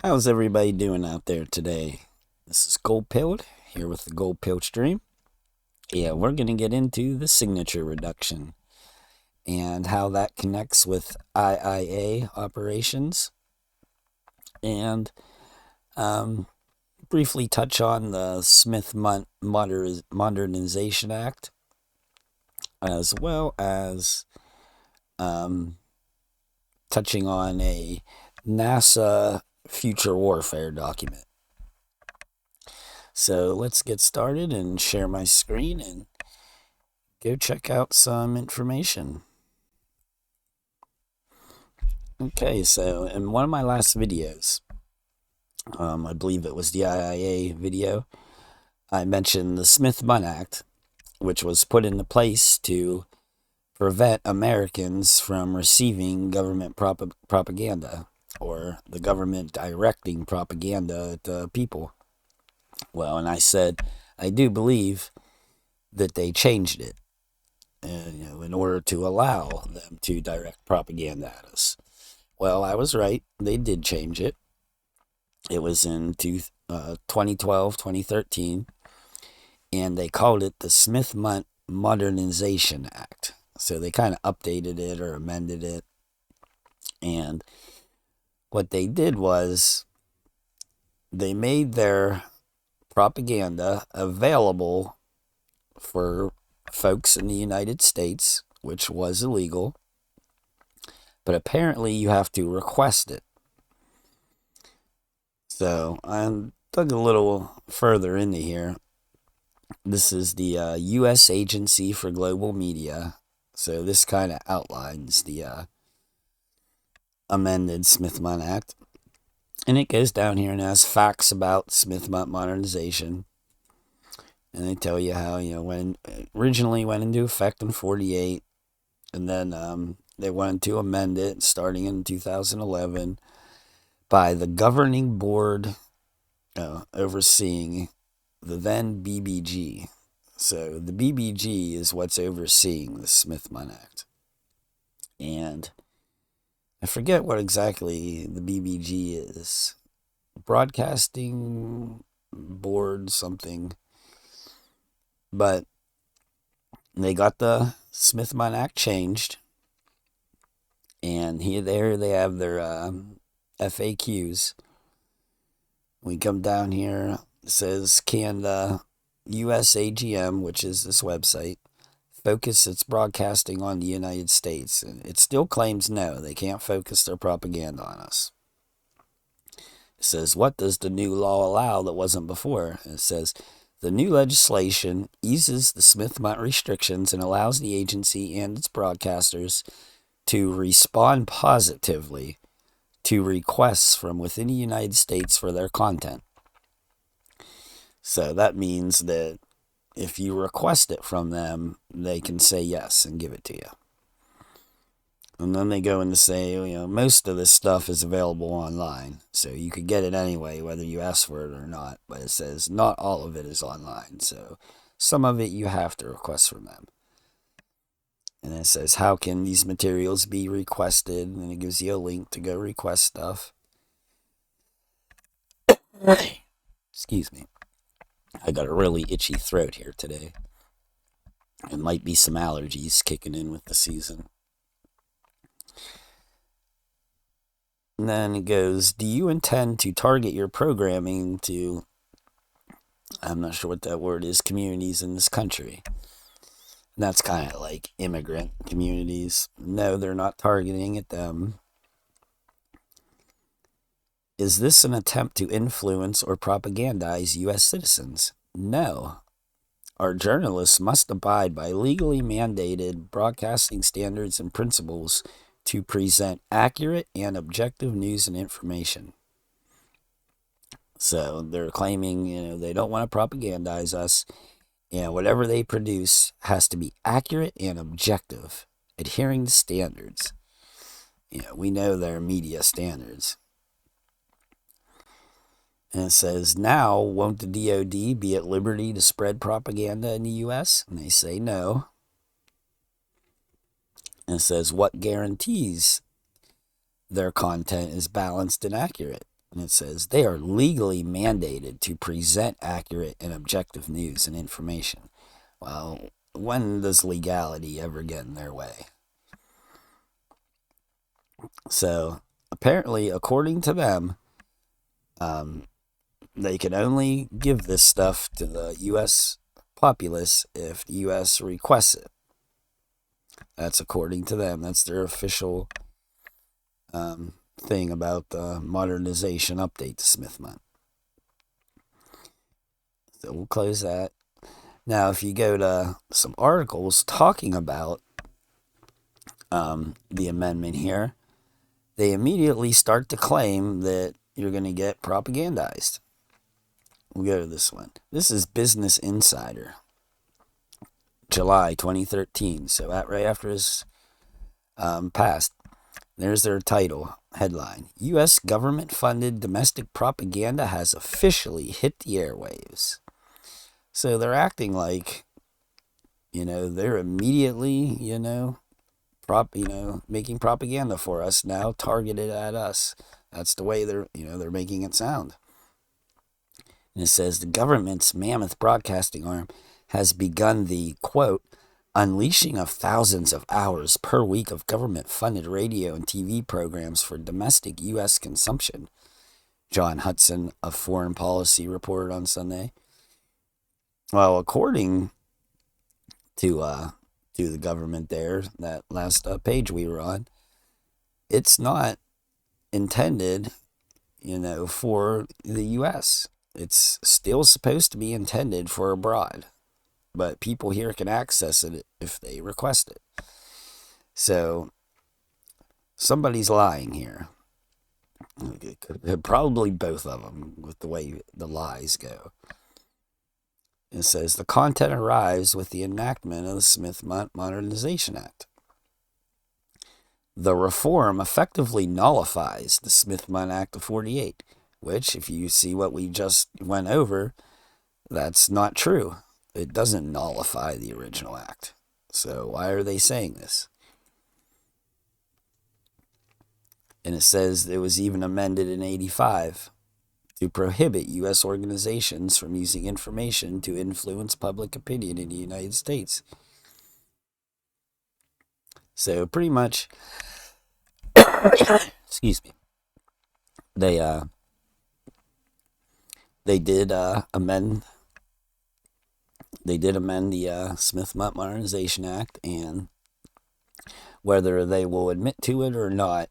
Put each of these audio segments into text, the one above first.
How's everybody doing out there today? This is Gold Pilled here with the Gold Pilled stream. Yeah, we're going to get into the signature reduction and how that connects with IIA operations and um, briefly touch on the Smith Modernization Act as well as um, touching on a NASA future warfare document. So let's get started and share my screen and go check out some information. Okay, so in one of my last videos, I believe it was the IIA video, I mentioned the Smith-Munn Act, which was put into place to prevent Americans from receiving government propaganda or the government directing propaganda at the people. Well, and I said, I do believe that they changed it, in order to allow them to direct propaganda at us. Well, I was right. They did change it. It was in 2012, 2013, and they called it the Smith-Munn Modernization Act. So they kind of updated it or amended it. And what they did was they made their propaganda available for folks in the United States, which was illegal. But apparently you have to request it. So I dug a little further into here. This is the U.S. Agency for Global Media. So this kind of outlines the amended Smith-Munn Act. And it goes down here and has facts about Smith-Munn modernization. And they tell you how, when it originally went into effect in 1948. And then they wanted to amend it starting in 2011 by the governing board overseeing the then BBG. So the BBG is what's overseeing the Smith-Munn Act. And I forget what exactly the BBG is. Broadcasting board something. But they got the Smith-Munn Act changed. And there they have their FAQs. We come down here, it says, can the USAGM, which is this website, focus its broadcasting on the United States? And it still claims no, they can't focus their propaganda on us. It says, what does the new law allow that wasn't before? And it says, the new legislation eases the Smith-Munn restrictions and allows the agency and its broadcasters to respond positively to requests from within the United States for their content. So that means that if you request it from them, they can say yes and give it to you. And then they go in to say, most of this stuff is available online. So you could get it anyway, whether you ask for it or not. But it says not all of it is online. So some of it you have to request from them. And it says, how can these materials be requested? And it gives you a link to go request stuff. Excuse me. I got a really itchy throat here today. It might be some allergies kicking in with the season. And then it goes, do you intend to target your programming to, I'm not sure what that word is, communities in this country? And that's kind of like immigrant communities. No, they're not targeting at them. Is this an attempt to influence or propagandize U.S. citizens? No. Our journalists must abide by legally mandated broadcasting standards and principles to present accurate and objective news and information. So they're claiming, they don't want to propagandize us. Whatever they produce has to be accurate and objective, adhering to standards. We know their media standards. And it says, now, won't the DOD be at liberty to spread propaganda in the U.S.? And they say no. And it says, what guarantees their content is balanced and accurate? And it says, they are legally mandated to present accurate and objective news and information. Well, when does legality ever get in their way? So, apparently, according to them, they can only give this stuff to the U.S. populace if the U.S. requests it. That's according to them. That's their official thing about the modernization update to Smith Month. So we'll close that. Now, if you go to some articles talking about the amendment here, they immediately start to claim that you're going to get propagandized. We'll go to this one. This is Business Insider, July 2013. So right after his passed. There's their title, headline. U.S. government-funded domestic propaganda has officially hit the airwaves. So they're acting like, they're immediately, making propaganda for us now, targeted at us. That's the way they're making it sound. And it says the government's mammoth broadcasting arm has begun the, quote, unleashing of thousands of hours per week of government-funded radio and TV programs for domestic U.S. consumption, John Hudson of Foreign Policy reported on Sunday. Well, according to the government there, that last page we were on, it's not intended, for the U.S. It's still supposed to be intended for abroad. But people here can access it if they request it. So, somebody's lying here. Probably both of them, with the way the lies go. It says, the content arrives with the enactment of the Smith Modernization Act. The reform effectively nullifies the Smith-Munn Act of 48, which, if you see what we just went over, that's not true. It doesn't nullify the original act. So why are they saying this? And it says it was even amended in 85 to prohibit U.S. organizations from using information to influence public opinion in the United States. So pretty much, excuse me, they did amend the Smith Modernization Act, and whether they will admit to it or not,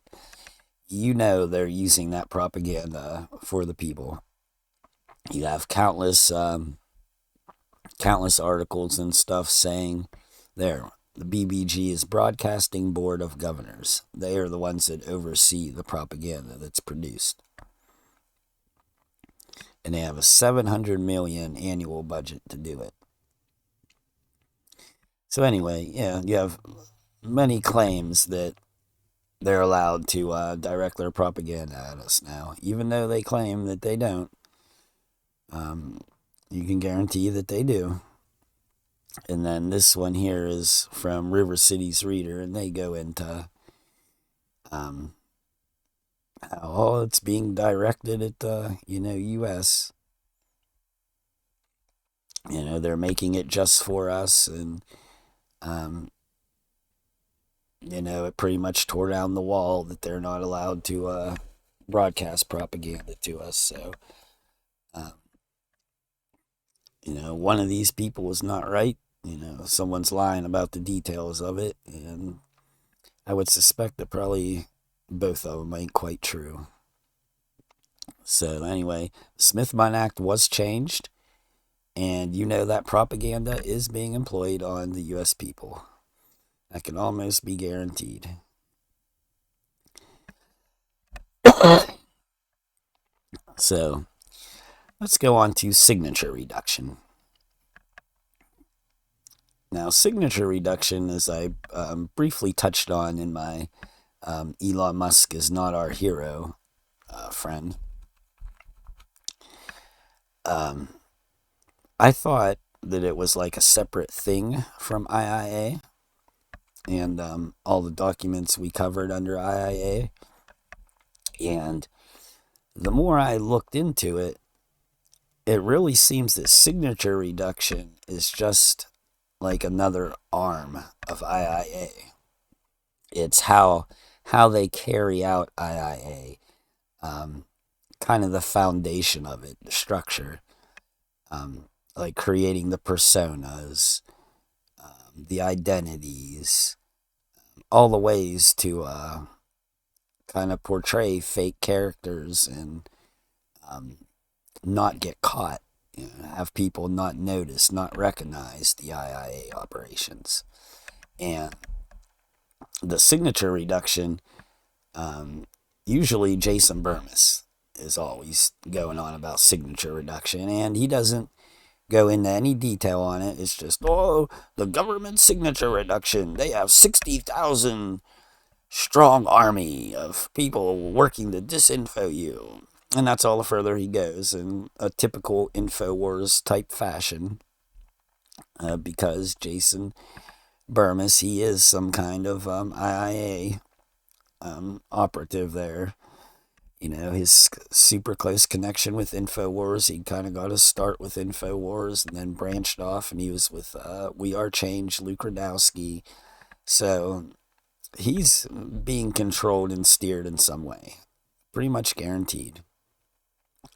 they're using that propaganda for the people. You have countless articles and stuff saying there, the BBG is Broadcasting Board of Governors. They are the ones that oversee the propaganda that's produced. And they have a $700 million annual budget to do it. So anyway, you have many claims that they're allowed to direct their propaganda at us now. Even though they claim that they don't, you can guarantee that they do. And then this one here is from River City's Reader, and they go into how it's being directed at the, U.S. They're making it just for us, and it pretty much tore down the wall that they're not allowed to broadcast propaganda to us. So, one of these people is not right. Someone's lying about the details of it, and I would suspect that probably both of them ain't quite true. So anyway, the Smith-Munn Act was changed, and that propaganda is being employed on the U.S. people. That can almost be guaranteed. So, let's go on to signature reduction. Now, signature reduction, as I briefly touched on in my Elon Musk is not our hero friend, I thought that it was like a separate thing from IIA and all the documents we covered under IIA. And the more I looked into it, it really seems that signature reduction is just like another arm of IIA. It's how they carry out IIA, kind of the foundation of it, the structure, um, like creating the personas, the identities, all the ways to kind of portray fake characters and um, not get caught, have people not notice, not recognize the IIA operations. And the signature reduction, usually Jason Burmis is always going on about signature reduction, and he doesn't go into any detail on it. It's just, oh, the government signature reduction. They have 60,000 strong army of people working to disinfo you. And that's all the further he goes in a typical InfoWars type fashion. Because Jason Burmis, he is some kind of IIA operative there. His super close connection with InfoWars. He kind of got his start with InfoWars and then branched off, and he was with We Are Change, Luke Radowski. So he's being controlled and steered in some way. Pretty much guaranteed.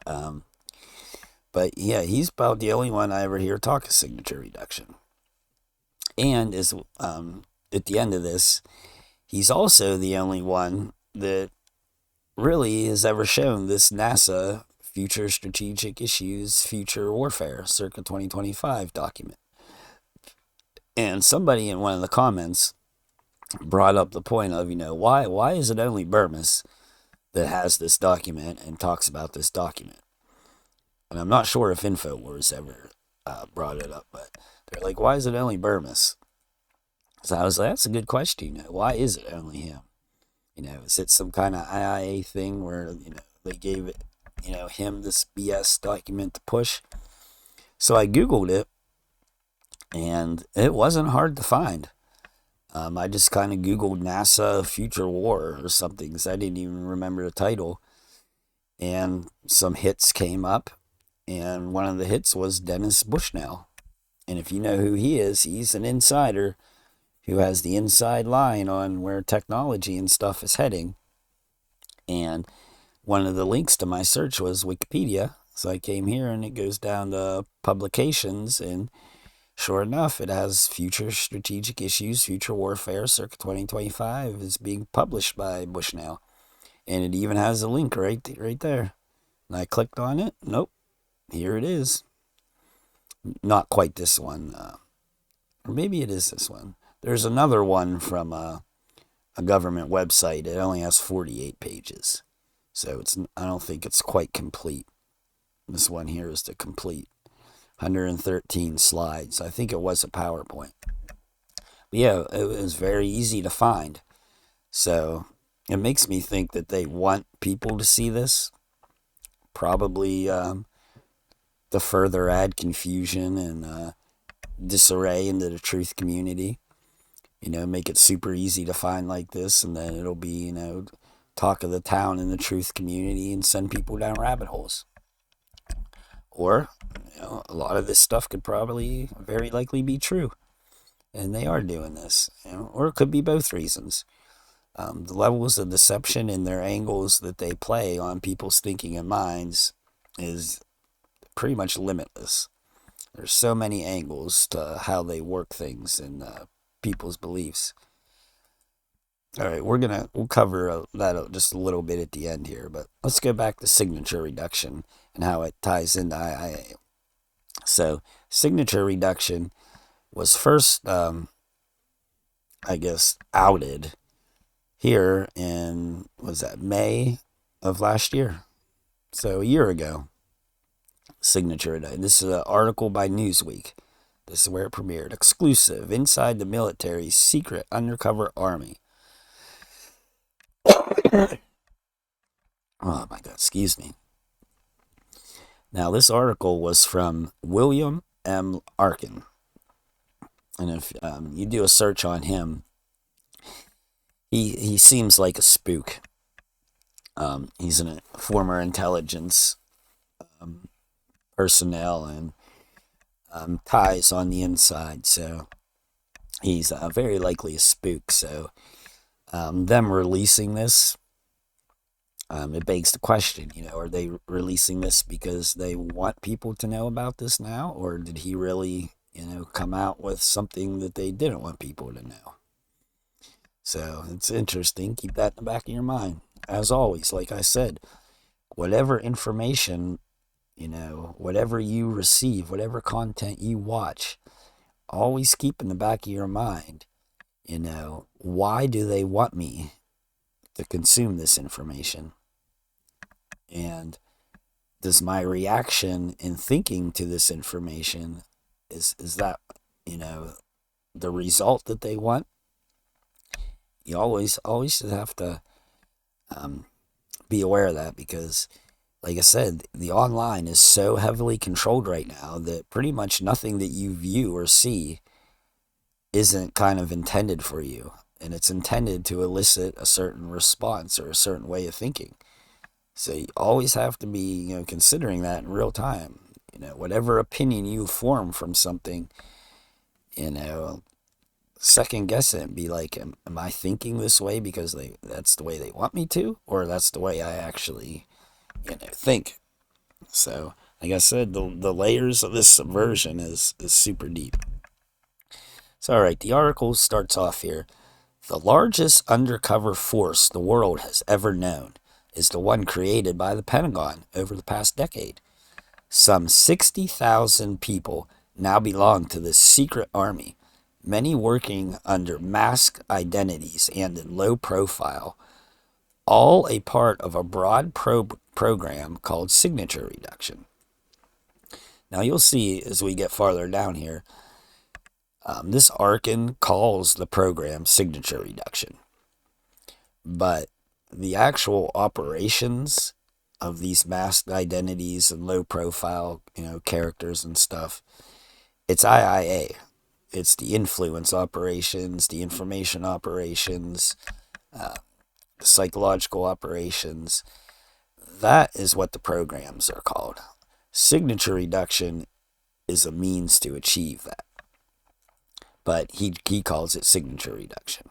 But yeah, he's about the only one I ever hear talk of signature reduction. And is at the end of this, he's also the only one that really has ever shown this NASA Future Strategic Issues, Future Warfare, circa 2025 document. And somebody in one of the comments brought up the point of, why is it only Burmis that has this document and talks about this document? And I'm not sure if InfoWars ever brought it up, but they're like, why is it only Burmis? So I was like, that's a good question. Why is it only him? Is it some kind of IIA thing where, they gave it, him this BS document to push? So I Googled it, and it wasn't hard to find. I just kind of Googled NASA Future War or something, because I didn't even remember the title. And some hits came up, and one of the hits was Dennis Bushnell. And if you know who he is, he's an insider who has the inside line on where technology and stuff is heading. And one of the links to my search was Wikipedia. So I came here, and it goes down to publications, and sure enough, it has Future Strategic Issues, Future Warfare, circa 2025 is being published by Bushnell. And it even has a link right there. And I clicked on it. Nope. Here it is. Not quite this one. Or maybe it is this one. There's another one from a government website. It only has 48 pages. So I don't think it's quite complete. This one here is the complete 113 slides. I think it was a PowerPoint. But yeah, it was very easy to find. So it makes me think that they want people to see this. Probably to further add confusion and disarray into the truth community. Make it super easy to find like this, and then it'll be, talk of the town in the truth community and send people down rabbit holes. Or, a lot of this stuff could probably very likely be true. And they are doing this. Or it could be both reasons. The levels of deception and their angles that they play on people's thinking and minds is pretty much limitless. There's so many angles to how they work things and people's beliefs. All right, we'll cover that just a little bit at the end here, but let's go back to signature reduction and how it ties into IIA. So, signature reduction was first, I guess, outed here in, May of last year? So, a year ago. Signature. This is an article by Newsweek. This is where it premiered. Exclusive. Inside the military's secret undercover army. Oh my God, excuse me. Now, this article was from William M. Arkin. And if you do a search on him, he seems like a spook. He's a former intelligence personnel and ties on the inside, so he's very likely a spook. So them releasing this, it begs the question, are they releasing this because they want people to know about this now, or did he really, come out with something that they didn't want people to know? So it's interesting. Keep that in the back of your mind. As always, like I said, whatever information, whatever you receive, whatever content you watch, always keep in the back of your mind, why do they want me to consume this information? And does my reaction in thinking to this information, is that, the result that they want? You always should have to be aware of that, because like I said, the online is so heavily controlled right now that pretty much nothing that you view or see isn't kind of intended for you. And it's intended to elicit a certain response or a certain way of thinking. So you always have to be, considering that in real time. Whatever opinion you form from something, second guess it and be like, am I thinking this way because that's the way they want me to, or that's the way I actually, think? So, like I said, the layers of this subversion is super deep. So, all right, the article starts off here. The largest undercover force the world has ever known is the one created by the Pentagon over the past decade. Some 60,000 people now belong to this secret army, many working under masked identities and in low profile, all a part of a broad program called signature reduction. Now you'll see as we get farther down here, this Arkin calls the program signature reduction. But the actual operations of these masked identities and low profile, characters and stuff, it's IIA. It's the influence operations, the information operations, the psychological operations. That is what the programs are called. Signature reduction is a means to achieve that. But he calls it signature reduction.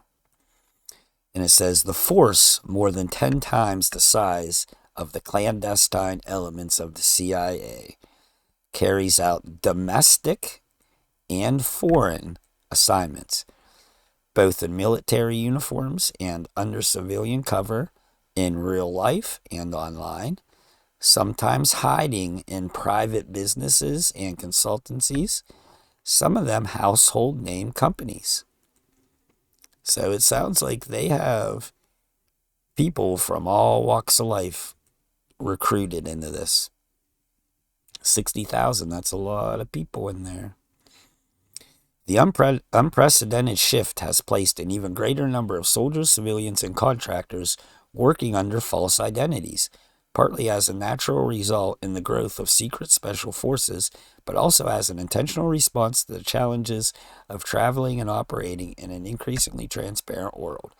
And it says the force, more than 10 times the size of the clandestine elements of the CIA, carries out domestic and foreign assignments, both in military uniforms and under civilian cover, in real life and online, sometimes hiding in private businesses and consultancies, some of them household name companies. So it sounds like they have people from all walks of life recruited into this. 60,000, that's a lot of people in there. The unprecedented shift has placed an even greater number of soldiers, civilians, and contractors working under false identities, partly as a natural result in the growth of secret special forces, but also as an intentional response to the challenges of traveling and operating in an increasingly transparent world.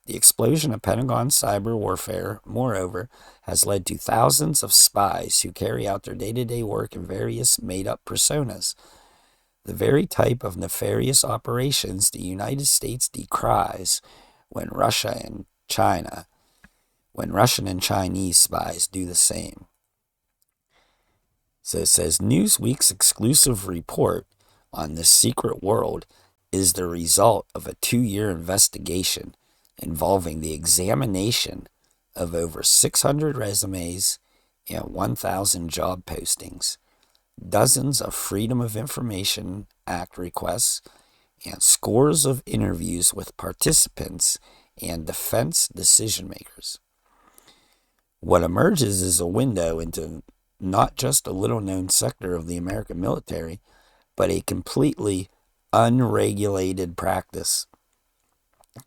The explosion of Pentagon cyber warfare, moreover, has led to thousands of spies who carry out their day-to-day work in various made-up personas. The very type of nefarious operations the United States decries when Russian and Chinese spies do the same. So it says Newsweek's exclusive report on this secret world is the result of a 2-year investigation involving the examination of over 600 resumes and 1,000 job postings, dozens of Freedom of Information Act requests, and scores of interviews with participants and defense decision makers. What emerges is a window into not just a little-known sector of the American military, but a completely unregulated practice.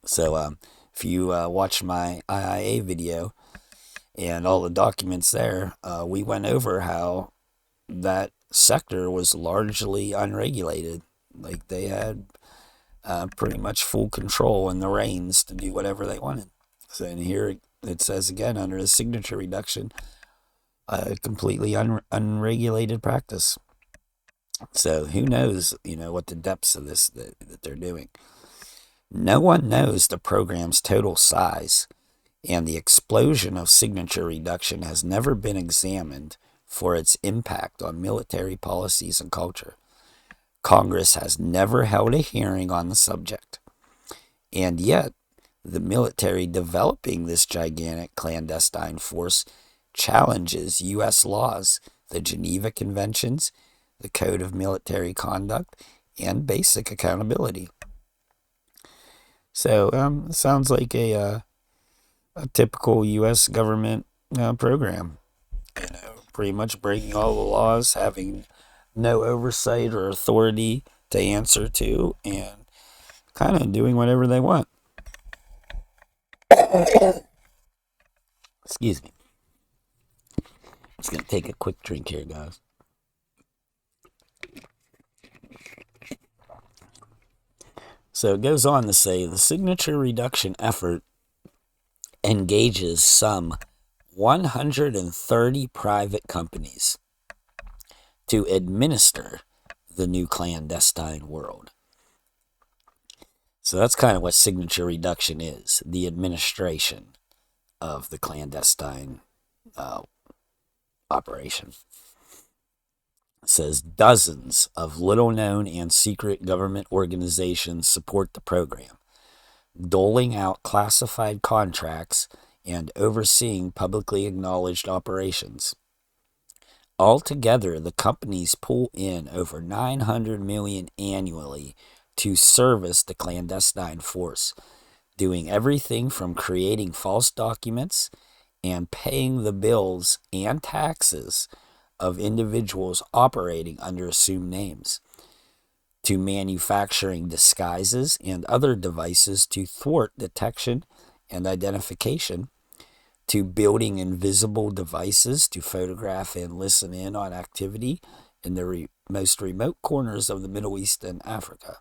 So if you watch my IIA video and all the documents there, we went over how that sector was largely unregulated. Like they had pretty much full control and the reins to do whatever they wanted. So and here it says again under the signature reduction, a completely unregulated practice. So who knows, what the depths of this that they're doing. No one knows the program's total size, and the explosion of signature reduction has never been examined for its impact on military policies and culture. Congress has never held a hearing on the subject, and yet the military developing this gigantic clandestine force challenges U.S. laws, the Geneva Conventions, the Code of Military Conduct, and basic accountability. So, it sounds like a typical U.S. government program. Pretty much breaking all the laws, having no oversight or authority to answer to, and kind of doing whatever they want. Excuse me. I'm just going to take a quick drink here, guys. So it goes on to say the signature reduction effort engages some 130 private companies to administer the new clandestine world. So that's kind of what signature reduction is, the administration of the clandestine operation. It says dozens of little-known and secret government organizations support the program, doling out classified contracts and overseeing publicly acknowledged operations. Altogether, the companies pull in over $900 million annually to service the clandestine force, doing everything from creating false documents and paying the bills and taxes of individuals operating under assumed names, to manufacturing disguises and other devices to thwart detection and identification, to building invisible devices to photograph and listen in on activity in the most remote corners of the Middle East and Africa.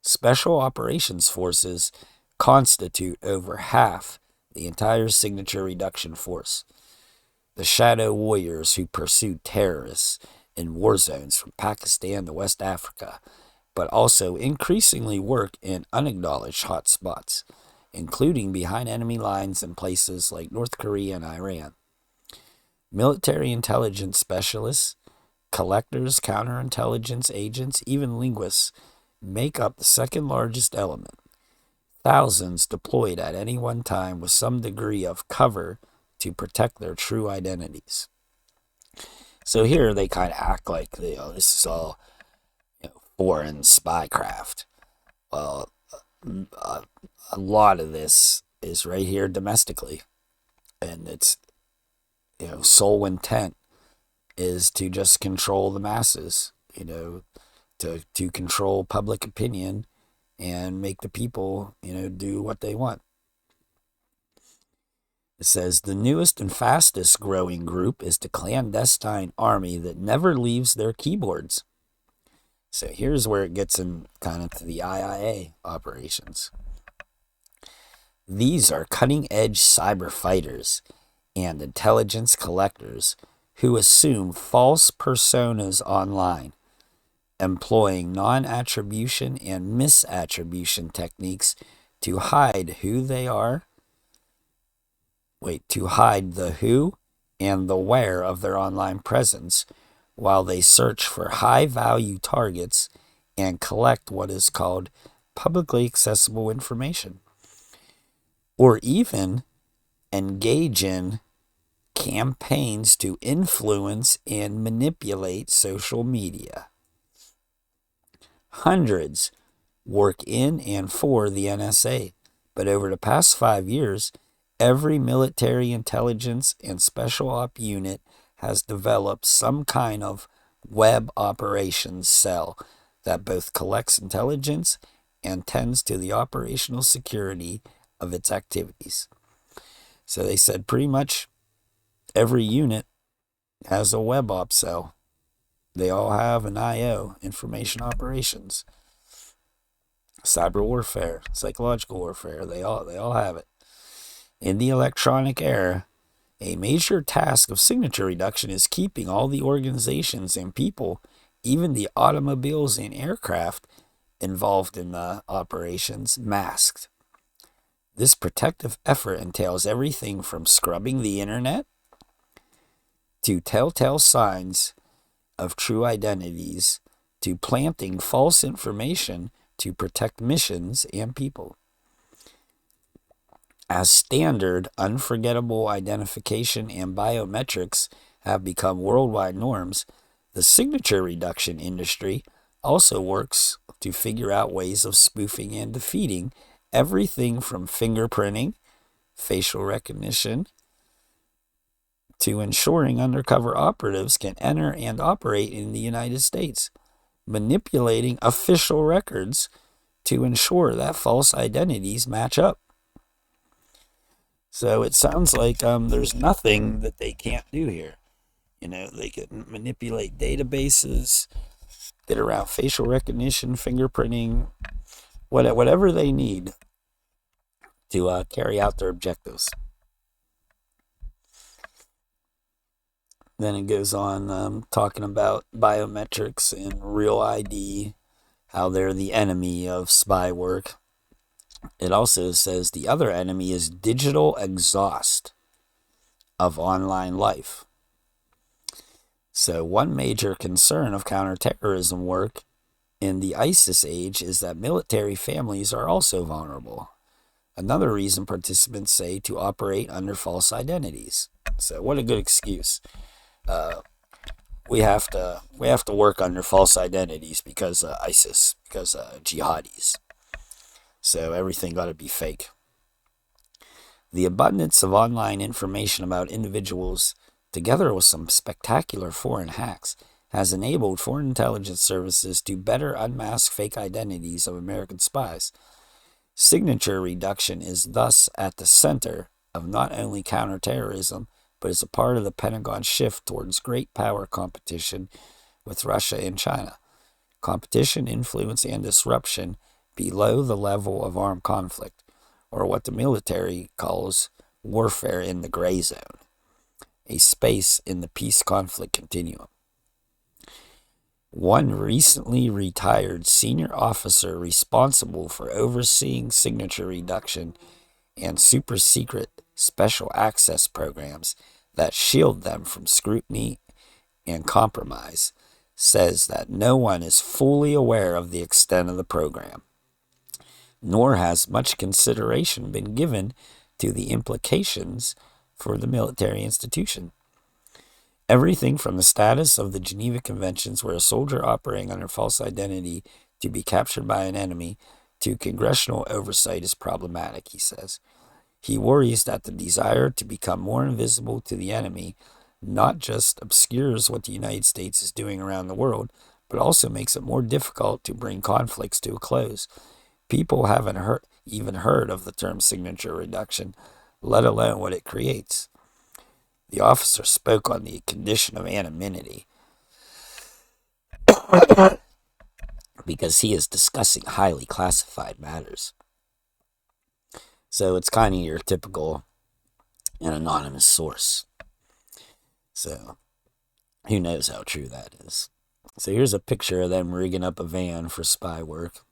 Special operations forces constitute over half the entire signature reduction force. The shadow warriors who pursue terrorists in war zones from Pakistan to West Africa, but also increasingly work in unacknowledged hotspots, including behind enemy lines in places like North Korea and Iran. Military intelligence specialists, collectors, counterintelligence agents, even linguists make up the second largest element. Thousands deployed at any one time with some degree of cover to protect their true identities. So here they kind of act like this is all foreign spycraft. Well, a lot of this is right here domestically, and its sole intent is to just control the masses, to control public opinion and make the people, do what they want. It says the newest and fastest growing group is the clandestine army that never leaves their keyboards. So here's where it gets in kind of to the IIA operations. These are cutting-edge cyber fighters and intelligence collectors who assume false personas online, employing non-attribution and misattribution techniques to hide who they are. To hide the who and the where of their online presence while they search for high-value targets and collect what is called publicly accessible information, or even engage in campaigns to influence and manipulate social media. Hundreds work in and for the NSA, but over the past 5 years, every military intelligence and special op unit has developed some kind of web operations cell that both collects intelligence and tends to the operational security of its activities. So they said pretty much every unit has a web op cell. They all have an IO, information operations, cyber warfare, psychological warfare. They all have it. In the electronic era, a major task of signature reduction is keeping all the organizations and people, even the automobiles and aircraft involved in the operations, masked. This protective effort entails everything from scrubbing the internet to telltale signs of true identities to planting false information to protect missions and people. As standard, unforgettable identification and biometrics have become worldwide norms, the signature reduction industry also works to figure out ways of spoofing and defeating everything from fingerprinting, facial recognition, to ensuring undercover operatives can enter and operate in the United States, manipulating official records to ensure that false identities match up. So it sounds like there's nothing that they can't do here. You know, they can manipulate databases, get around facial recognition, fingerprinting, whatever they need to carry out their objectives. Then it goes on talking about biometrics and real ID, how they're the enemy of spy work. It also says the other enemy is digital exhaust of online life. So one major concern of counterterrorism work in the ISIS age is that military families are also vulnerable. Another reason participants say to operate under false identities. So what a good excuse. We have to work under false identities because ISIS, because jihadis. So everything got to be fake. The abundance of online information about individuals, together with some spectacular foreign hacks, has enabled foreign intelligence services to better unmask fake identities of American spies. Signature reduction is thus at the center of not only counterterrorism, but is a part of the Pentagon's shift towards great power competition with Russia and China. Competition, influence, and disruption below the level of armed conflict, or what the military calls warfare in the gray zone, a space in the peace-conflict continuum. One recently retired senior officer responsible for overseeing signature reduction and super-secret special access programs that shield them from scrutiny and compromise says that no one is fully aware of the extent of the program, nor has much consideration been given to the implications for the military institution. Everything from the status of the Geneva Conventions, where a soldier operating under false identity to be captured by an enemy, to congressional oversight is problematic, he says. He worries that the desire to become more invisible to the enemy not just obscures what the United States is doing around the world, but also makes it more difficult to bring conflicts to a close. People haven't even heard of the term signature reduction, let alone what it creates. The officer spoke on the condition of anonymity because he is discussing highly classified matters. So it's kind of your typical an anonymous source. So who knows how true that is. So here's a picture of them rigging up a van for spy work.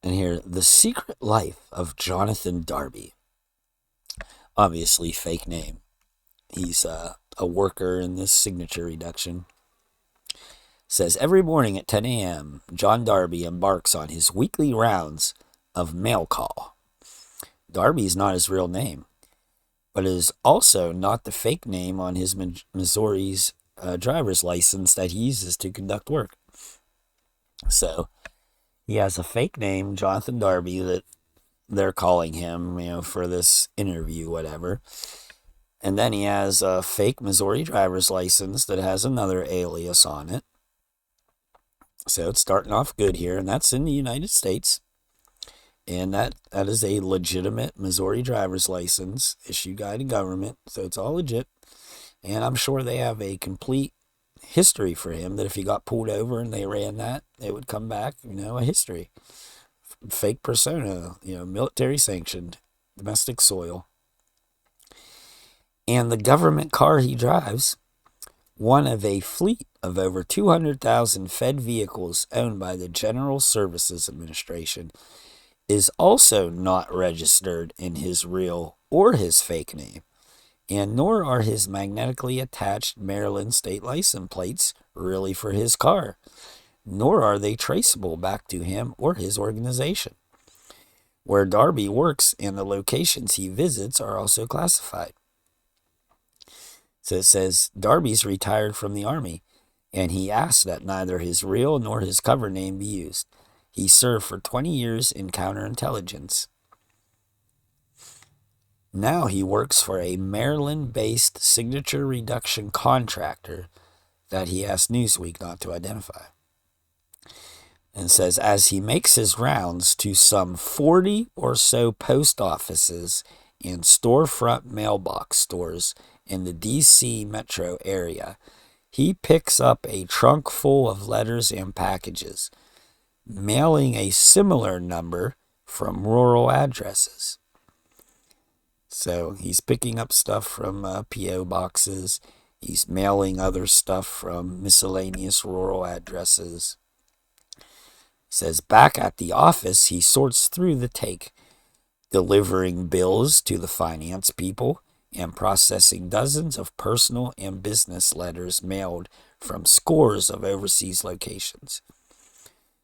And here, the secret life of Jonathan Darby. Obviously fake name. He's a worker in this signature reduction. Says every morning at 10 a.m., John Darby embarks on his weekly rounds of mail call. Darby is not his real name, but it is also not the fake name on his Missouri's driver's license that he uses to conduct work. So he has a fake name, Jonathan Darby, that they're calling him, for this interview, whatever. And then he has a fake Missouri driver's license that has another alias on it. So it's starting off good here, and that's in the United States. And that is a legitimate Missouri driver's license issued by the government. So it's all legit. And I'm sure they have a complete history for him that if he got pulled over and they ran that, it would come back, a history. Fake persona, military sanctioned. domestic soil. And the government car he drives, one of a fleet of over 200,000 Fed vehicles owned by the General Services Administration, is also not registered in his real or his fake name, and nor are his magnetically attached Maryland state license plates really for his car, nor are they traceable back to him or his organization. Where Darby works and the locations he visits are also classified. So it says, Darby's retired from the Army, and he asked that neither his real nor his cover name be used. He served for 20 years in counterintelligence. Now he works for a Maryland-based signature reduction contractor that he asked Newsweek not to identify. And says, as he makes his rounds to some 40 or so post offices and storefront mailbox stores in the D.C. metro area, he picks up a trunk full of letters and packages, mailing a similar number from rural addresses. So he's picking up stuff from P.O. boxes. He's mailing other stuff from miscellaneous rural addresses. It says back at the office, he sorts through the take, delivering bills to the finance people and processing dozens of personal and business letters mailed from scores of overseas locations.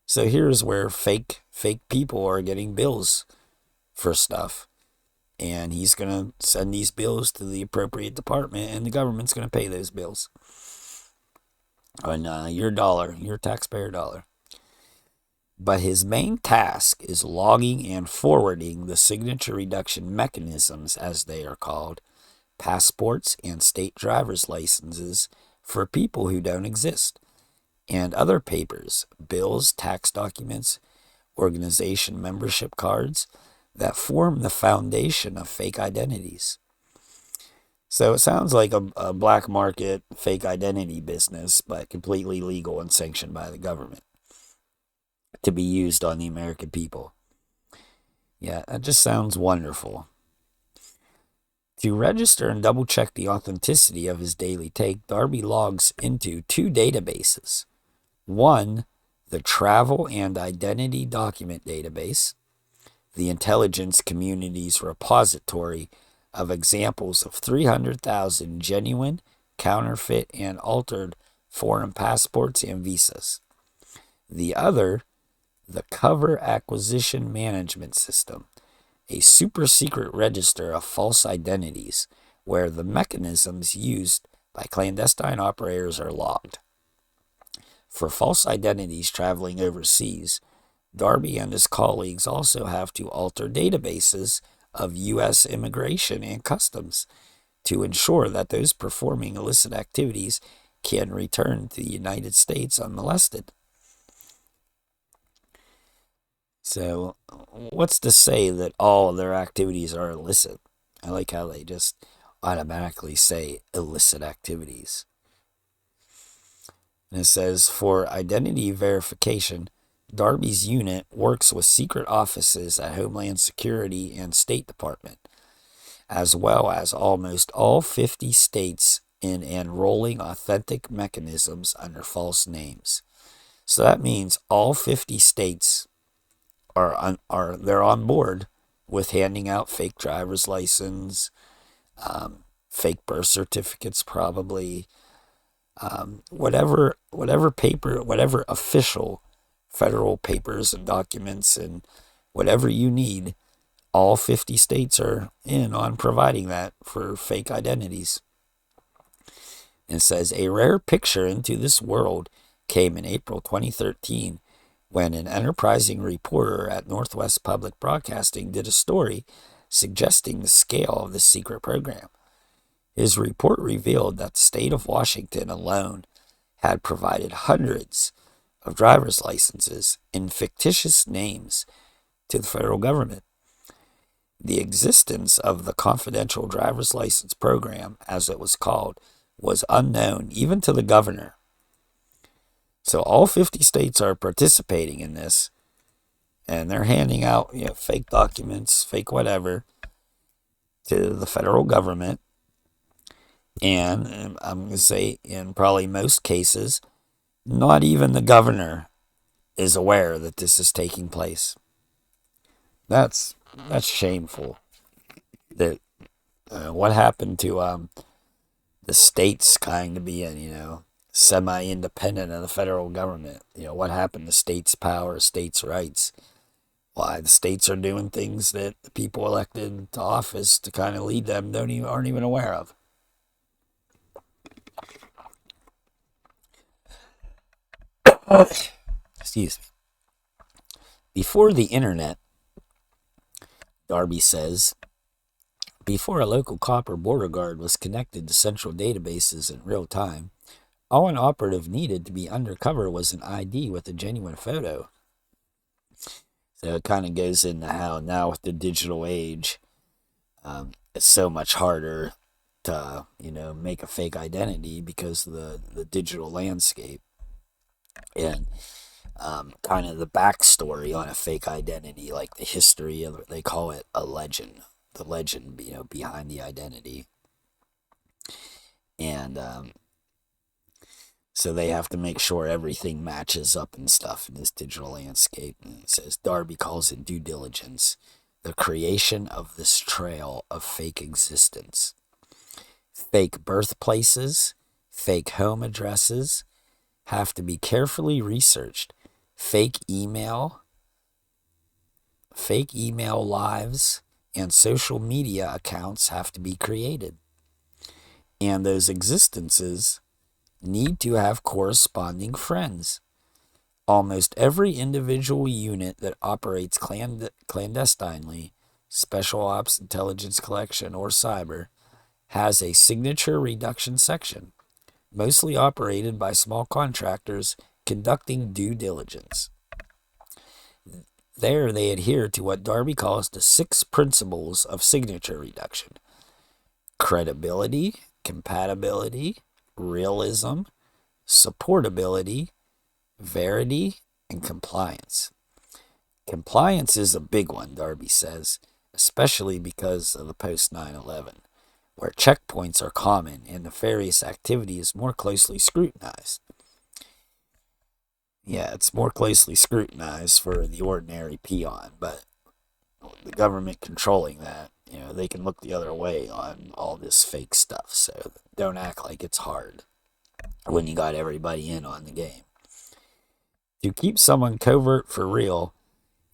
So here's where fake people are getting bills for stuff. And he's going to send these bills to the appropriate department, and the government's going to pay those bills on your dollar, your taxpayer dollar. But his main task is logging and forwarding the signature reduction mechanisms, as they are called, passports and state driver's licenses for people who don't exist, and other papers, bills, tax documents, organization membership cards, that form the foundation of fake identities. So it sounds like a black market fake identity business, but completely legal and sanctioned by the government to be used on the American people. Yeah, that just sounds wonderful. To register and double check the authenticity of his daily take, Darby logs into two databases. One, the Travel and Identity Document Database, the intelligence community's repository of examples of 300,000 genuine, counterfeit, and altered foreign passports and visas. The other, the Cover Acquisition Management System, a super secret register of false identities where the mechanisms used by clandestine operators are logged. For false identities traveling overseas, Darby and his colleagues also have to alter databases of U.S. immigration and customs to ensure that those performing illicit activities can return to the United States unmolested. So, what's to say that all of their activities are illicit? I like how they just automatically say illicit activities. And it says, for identity verification, Darby's unit works with secret offices at Homeland Security and State Department, as well as almost all 50 states in enrolling authentic mechanisms under false names. So that means all 50 states they're on board with handing out fake driver's license, fake birth certificates, probably, whatever paper, whatever official federal papers and documents and whatever you need, all 50 states are in on providing that for fake identities. And it says, a rare picture into this world came in April 2013 when an enterprising reporter at Northwest Public Broadcasting did a story suggesting the scale of this secret program. His report revealed that the state of Washington alone had provided hundreds of driver's licenses in fictitious names to the federal government. The existence of the confidential driver's license program, as it was called, was unknown even to the governor. So all 50 states are participating in this, and they're handing out fake documents, fake whatever, to the federal government. And I'm going to say, in probably most cases, not even the governor is aware that this is taking place. That's shameful. That what happened to the states kind of being, semi-independent of the federal government? What happened to states' power, states' rights? Why the states are doing things that the people elected to office to kind of lead them aren't even aware of. Excuse me. Before the internet, Darby says, before a local cop or border guard was connected to central databases in real time, all an operative needed to be undercover was an ID with a genuine photo. So it kind of goes into how now with the digital age, it's so much harder to, make a fake identity because of the digital landscape. And kind of the backstory on a fake identity, like the history of, they call it a legend, the legend, behind the identity. And so they have to make sure everything matches up and stuff in this digital landscape. And it says Darby calls it due diligence, the creation of this trail of fake existence. Fake birthplaces, fake home addresses have to be carefully researched. Fake email lives, and social media accounts have to be created. And those existences need to have corresponding friends. Almost every individual unit that operates clandestinely, special ops, intelligence collection, or cyber, has a signature reduction section, mostly operated by small contractors conducting due diligence. There they adhere to what Darby calls the 6 principles of signature reduction: credibility, compatibility, realism, supportability, verity, and compliance. Compliance is a big one, Darby says, especially because of the post 9/11, where checkpoints are common and nefarious activity is more closely scrutinized. Yeah, it's more closely scrutinized for the ordinary peon, but the government controlling that, they can look the other way on all this fake stuff. So don't act like it's hard when you got everybody in on the game. To keep someone covert for real,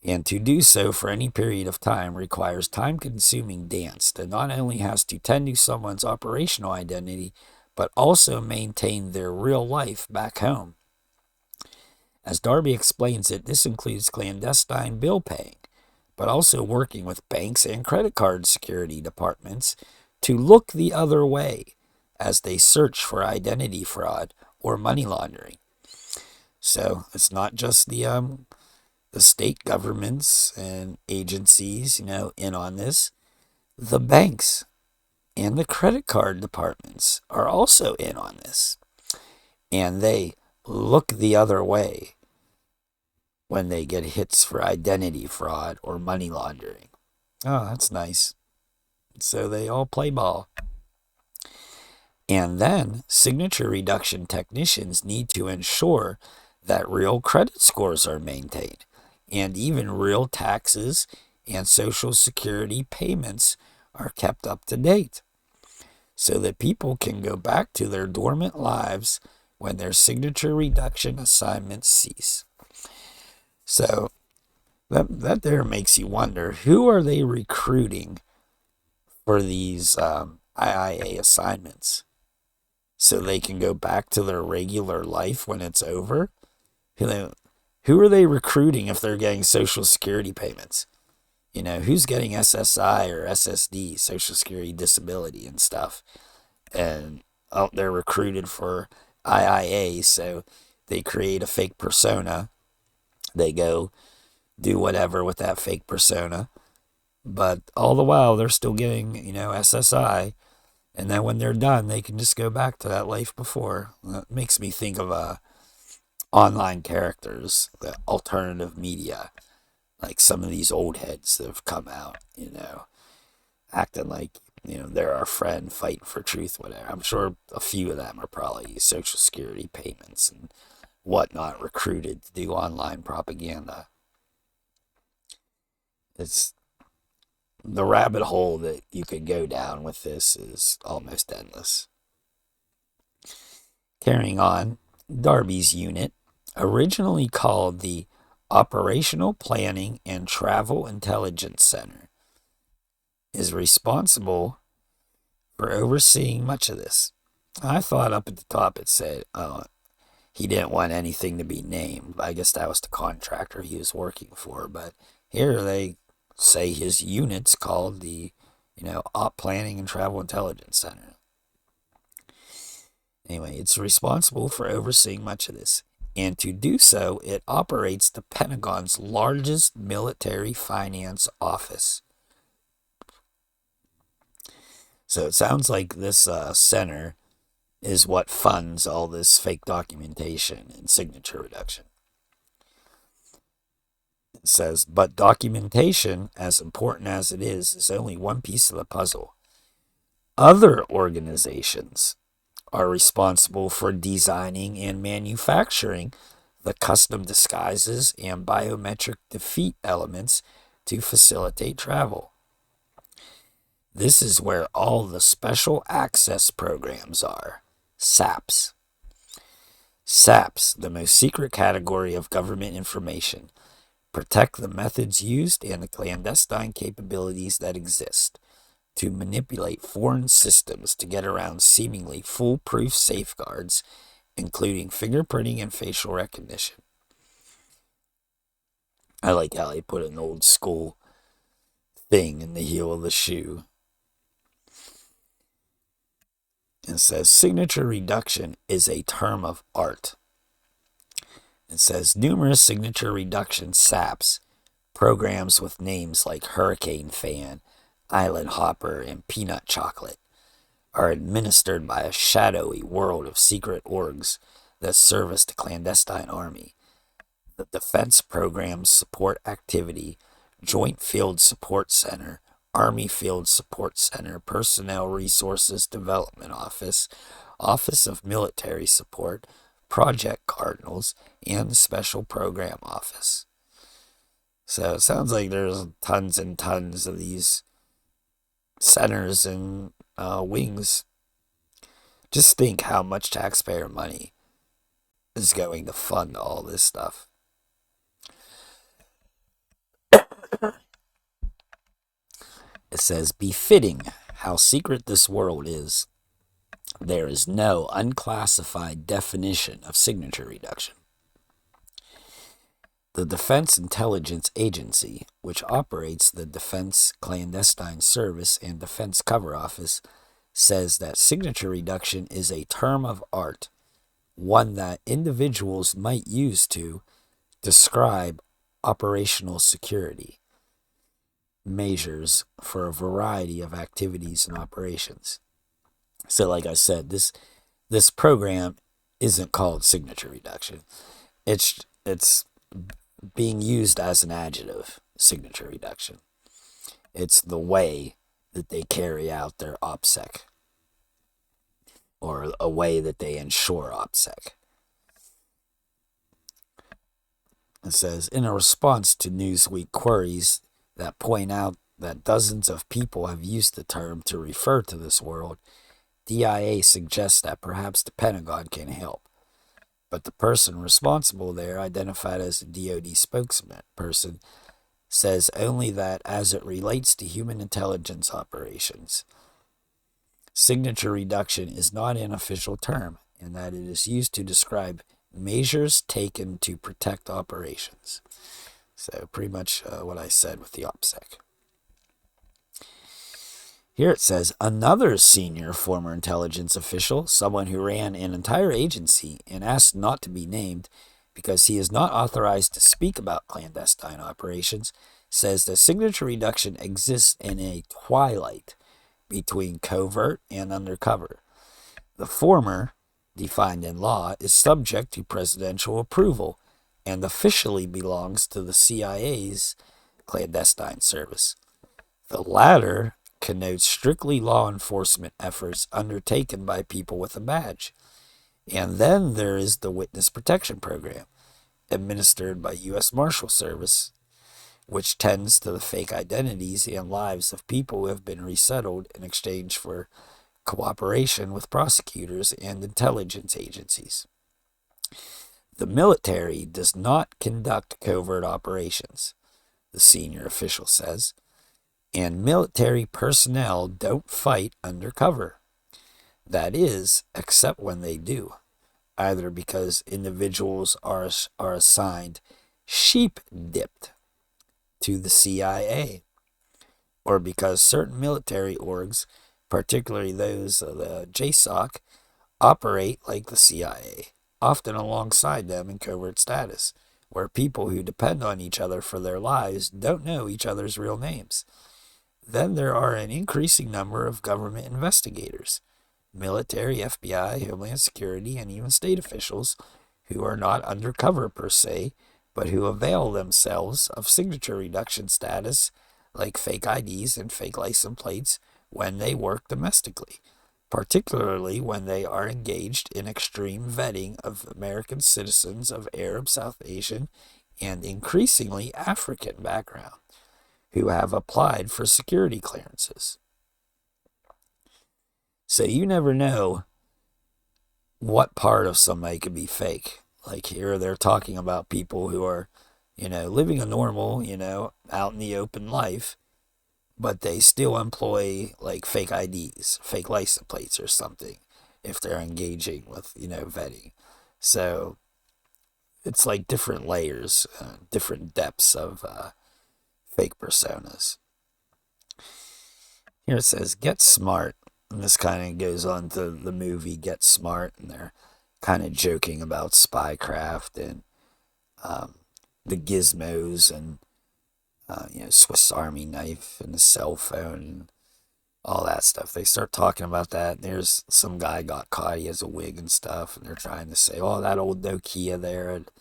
and to do so for any period of time, requires time-consuming dance that not only has to tend to someone's operational identity, but also maintain their real life back home. As Darby explains it, this includes clandestine bill paying, but also working with banks and credit card security departments to look the other way as they search for identity fraud or money laundering. So it's not just the state governments and agencies, in on this. The banks and the credit card departments are also in on this. And they look the other way when they get hits for identity fraud or money laundering. Oh, that's nice. So they all play ball. And then signature reduction technicians need to ensure that real credit scores are maintained, and even real taxes and Social Security payments are kept up to date, so that people can go back to their dormant lives when their signature reduction assignments cease. So that there makes you wonder, who are they recruiting for these IIA assignments? So they can go back to their regular life when it's over? Who are they recruiting if they're getting Social Security payments? Who's getting SSI or SSD, Social Security Disability and stuff? And they're recruited for IIA, so they create a fake persona. They go do whatever with that fake persona. But all the while, they're still getting, SSI. And then when they're done, they can just go back to that life before. That makes me think of online characters, the alternative media, like some of these old heads that have come out, acting like, they're our friend, fighting for truth, whatever. I'm sure a few of them are probably Social Security payments and whatnot, recruited to do online propaganda. It's the rabbit hole that you could go down with this is almost endless. Carrying on, Darby's unit, originally called the Operational Planning and Travel Intelligence Center, is responsible for overseeing much of this. I thought up at the top it said he didn't want anything to be named. I guess that was the contractor he was working for. But here they say his unit's called the, Op Planning and Travel Intelligence Center. Anyway, it's responsible for overseeing much of this. And to do so, it operates the Pentagon's largest military finance office. So it sounds like this center is what funds all this fake documentation and signature reduction. It says, but documentation, as important as it is only one piece of the puzzle. Other organizations are responsible for designing and manufacturing the custom disguises and biometric defeat elements to facilitate travel. This is where all the special access programs are, SAPs. SAPs, the most secret category of government information, protect the methods used and the clandestine capabilities that exist to manipulate foreign systems to get around seemingly foolproof safeguards, including fingerprinting and facial recognition. I like how they put an old school thing in the heel of the shoe. It says signature reduction is a term of art. It says numerous signature reduction SAPs, programs with names like Hurricane Fan, Island Hopper, and Peanut Chocolate, are administered by a shadowy world of secret orgs that service the clandestine army. The Defense Programs Support Activity, Joint Field Support Center, Army Field Support Center, Personnel Resources Development Office, Office of Military Support, Project Cardinals, and the Special Program Office. So it sounds like there's tons and tons of these centers and wings. Just think how much taxpayer money is going to fund all this stuff. It says, befitting how secret this world is, there is no unclassified definition of signature reduction. The Defense Intelligence Agency, which operates the Defense Clandestine Service and Defense Cover Office, says that signature reduction is a term of art, one that individuals might use to describe operational security measures for a variety of activities and operations. So like I said, this program isn't called signature reduction. It's being used as an adjective, signature reduction. It's the way that they carry out their OPSEC, or a way that they ensure OPSEC. It says, in a response to Newsweek queries that point out that dozens of people have used the term to refer to this world, DIA suggests that perhaps the Pentagon can help. But the person responsible there, identified as a DoD spokesperson, says only that as it relates to human intelligence operations, signature reduction is not an official term, and that it is used to describe measures taken to protect operations. So pretty much what I said with the OPSEC. Here it says, another senior former intelligence official, someone who ran an entire agency and asked not to be named because he is not authorized to speak about clandestine operations, says that signature reduction exists in a twilight between covert and undercover. The former, defined in law, is subject to presidential approval and officially belongs to the CIA's clandestine service. The latter connotes strictly law enforcement efforts undertaken by people with a badge. And then there is the Witness Protection Program, administered by U.S. Marshal Service, which tends to the fake identities and lives of people who have been resettled in exchange for cooperation with prosecutors and intelligence agencies. The military does not conduct covert operations, the senior official says, and military personnel don't fight undercover. That is, except when they do, either because individuals are assigned sheep-dipped to the CIA, or because certain military orgs, particularly those of the JSOC, operate like the CIA, often alongside them in covert status, where people who depend on each other for their lives don't know each other's real names. Then there are an increasing number of government investigators, military, FBI, Homeland Security, and even state officials who are not undercover per se, but who avail themselves of signature reduction status like fake IDs and fake license plates when they work domestically, particularly when they are engaged in extreme vetting of American citizens of Arab, South Asian, and increasingly African background who have applied for security clearances. So you never know what part of somebody could be fake. Like here they're talking about people who are, living a normal, out in the open life, but they still employ like fake IDs, fake license plates or something if they're engaging with, vetting. So it's like different layers, different depths of fake personas. Here it says, get smart. And this kind of goes on to the movie Get Smart, and they're kind of joking about spycraft and the gizmos and, Swiss Army knife and the cell phone and all that stuff. They start talking about that, and there's some guy got caught, he has a wig and stuff, and they're trying to say, oh, that old Nokia there, it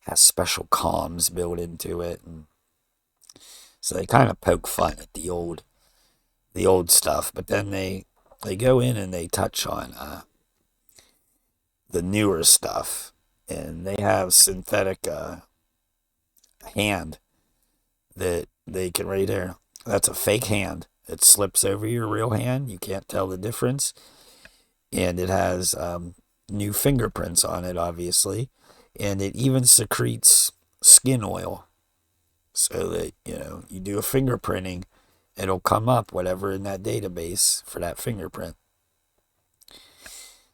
has special comms built into it, and so they kind of poke fun at the old stuff, but then they go in and they touch on the newer stuff, and they have synthetic hand that they can right there. That's a fake hand. It slips over your real hand. You can't tell the difference, and it has new fingerprints on it, obviously, and it even secretes skin oil, so that you do a fingerprinting, it'll come up whatever in that database for that fingerprint.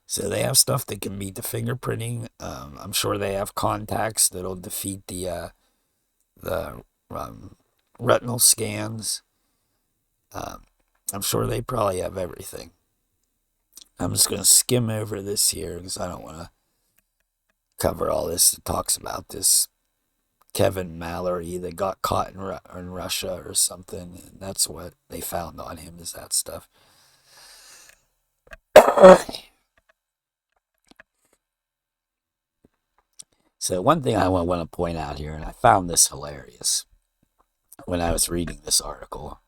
So they have stuff that can beat the fingerprinting. I'm sure they have contacts that'll defeat the retinal scans. I'm sure they probably have everything. I'm just going to skim over this here because I don't want to cover all this. It talks about this Kevin Mallory that got caught in Russia or something, and that's what they found on him, is that stuff. So one thing I want to point out here, and I found this hilarious when I was reading this article,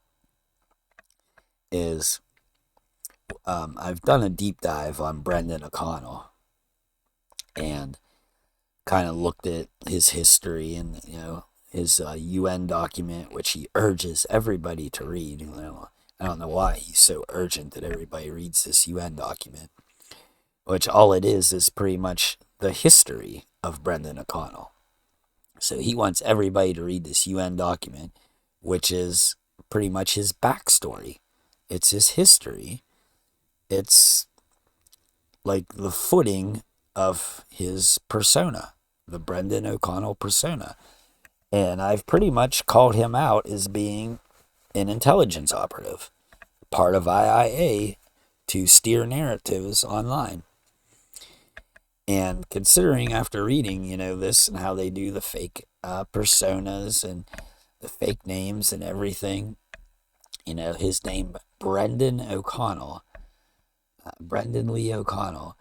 is I've done a deep dive on Brendan O'Connell and kind of looked at his history and his UN document, which he urges everybody to read. I don't know why he's so urgent that everybody reads this UN document, which all it is pretty much the history of Brendan O'Connell. So he wants everybody to read this UN document, which is pretty much his backstory. It's his history. It's like the footing of his persona, the Brendan O'Connell persona. And I've pretty much called him out as being an intelligence operative, part of IIA to steer narratives online. And considering after reading, this and how they do the fake personas and the fake names and everything, his name, Brendan O'Connell, Brendan Lee O'Connell.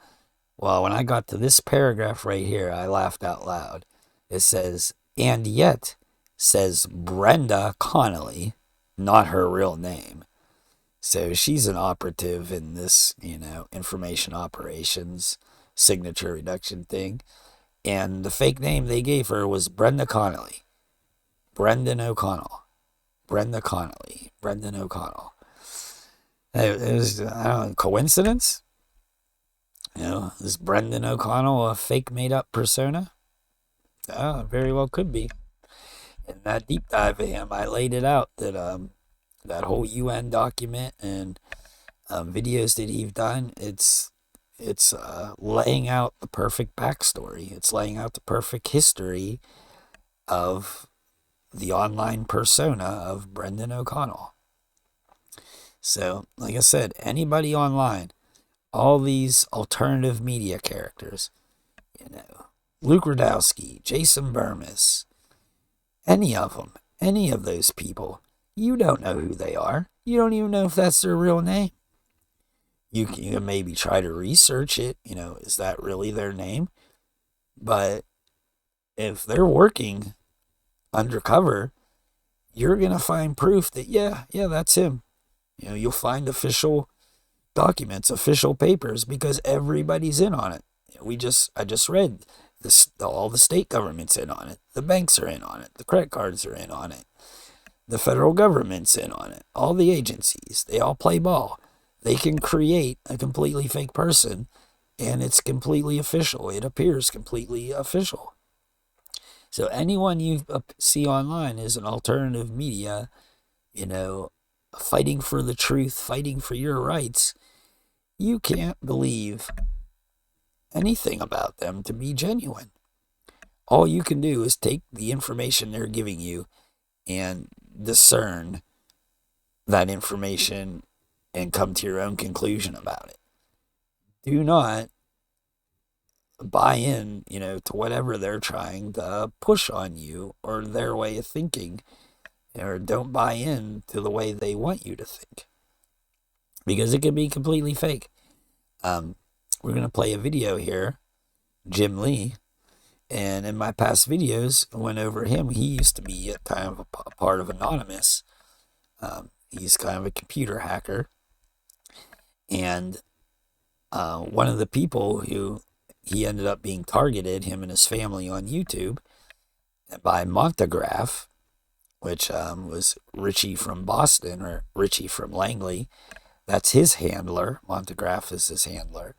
Well, when I got to this paragraph right here, I laughed out loud. It says, and yet, says Brenda Connolly, not her real name, So she's an operative in this, information operations signature reduction thing. And the fake name they gave her was Brenda Connolly. Brendan O'Connell. Brenda Connolly. Brendan O'Connell. It was, I don't know, coincidence? Is Brendan O'Connell a fake made up persona? Oh, very well could be. In that deep dive of him, I laid it out that that whole UN document and videos that he's done, it's laying out the perfect backstory. It's laying out the perfect history of the online persona of Brendan O'Connell. So, like I said, anybody online, all these alternative media characters, Luke Radowski, Jason Burmis, any of them, any of those people, you don't know who they are. You don't even know if that's their real name. You can maybe try to research it. Is that really their name? But if they're working undercover, you're going to find proof that, yeah, that's him. You'll find official documents, official papers, because everybody's in on it. I just read this, all the state government's in on it. The banks are in on it. The credit cards are in on it. The federal government's in on it. All the agencies, they all play ball. They can create a completely fake person, and it's completely official. It appears completely official. So anyone you see online is an alternative media, fighting for the truth, fighting for your rights. You can't believe anything about them to be genuine. All you can do is take the information they're giving you and discern that information and come to your own conclusion about it. Do not buy in, to whatever they're trying to push on you or their way of thinking, or don't buy in to the way they want you to think, because it can be completely fake. We're going to play a video here, Jim Lee, and in my past videos, I went over him. He used to be kind of a part of Anonymous. He's kind of a computer hacker. And one of the people who he ended up being targeted, him and his family, on YouTube by Montagraph, which was Richie from Boston, or Richie from Langley. That's his handler. Montagraph is his handler.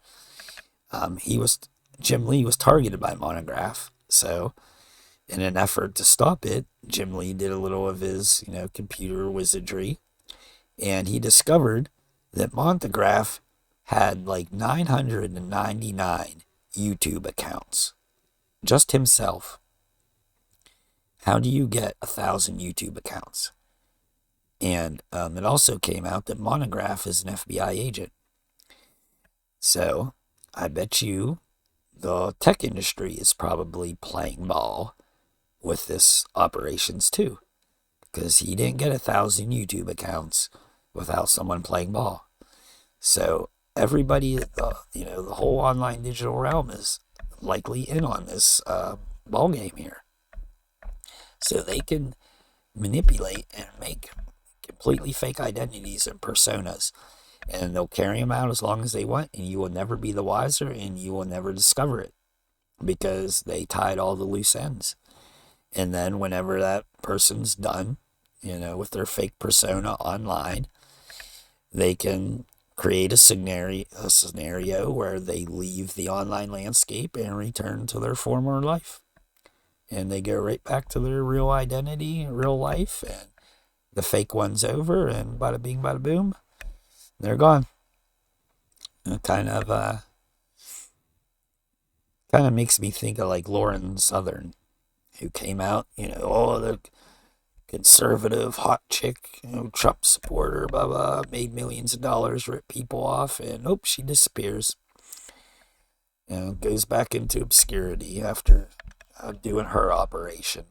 Jim Lee was targeted by Montagraph. So in an effort to stop it, Jim Lee did a little of his, computer wizardry, and he discovered that Montagraph had like 999 YouTube accounts. Just himself. How do you get 1,000 YouTube accounts? And it also came out that Montagraph is an FBI agent. So I bet you the tech industry is probably playing ball with this operations too, because he didn't get 1,000 YouTube accounts without someone playing ball. So everybody, the whole online digital realm is likely in on this ball game here. So they can manipulate and make completely fake identities and personas, and they'll carry them out as long as they want, and you will never be the wiser, and you will never discover it, because they tied all the loose ends. And then whenever that person's done, with their fake persona online, they can create a scenario where they leave the online landscape and return to their former life. And they go right back to their real identity, real life, and the fake one's over, and bada bing, bada boom, they're gone. It kind of makes me think of like Lauren Southern, who came out, the conservative hot chick, Trump supporter, blah blah, made millions of dollars, ripped people off, and she disappears. Goes back into obscurity after doing her operation.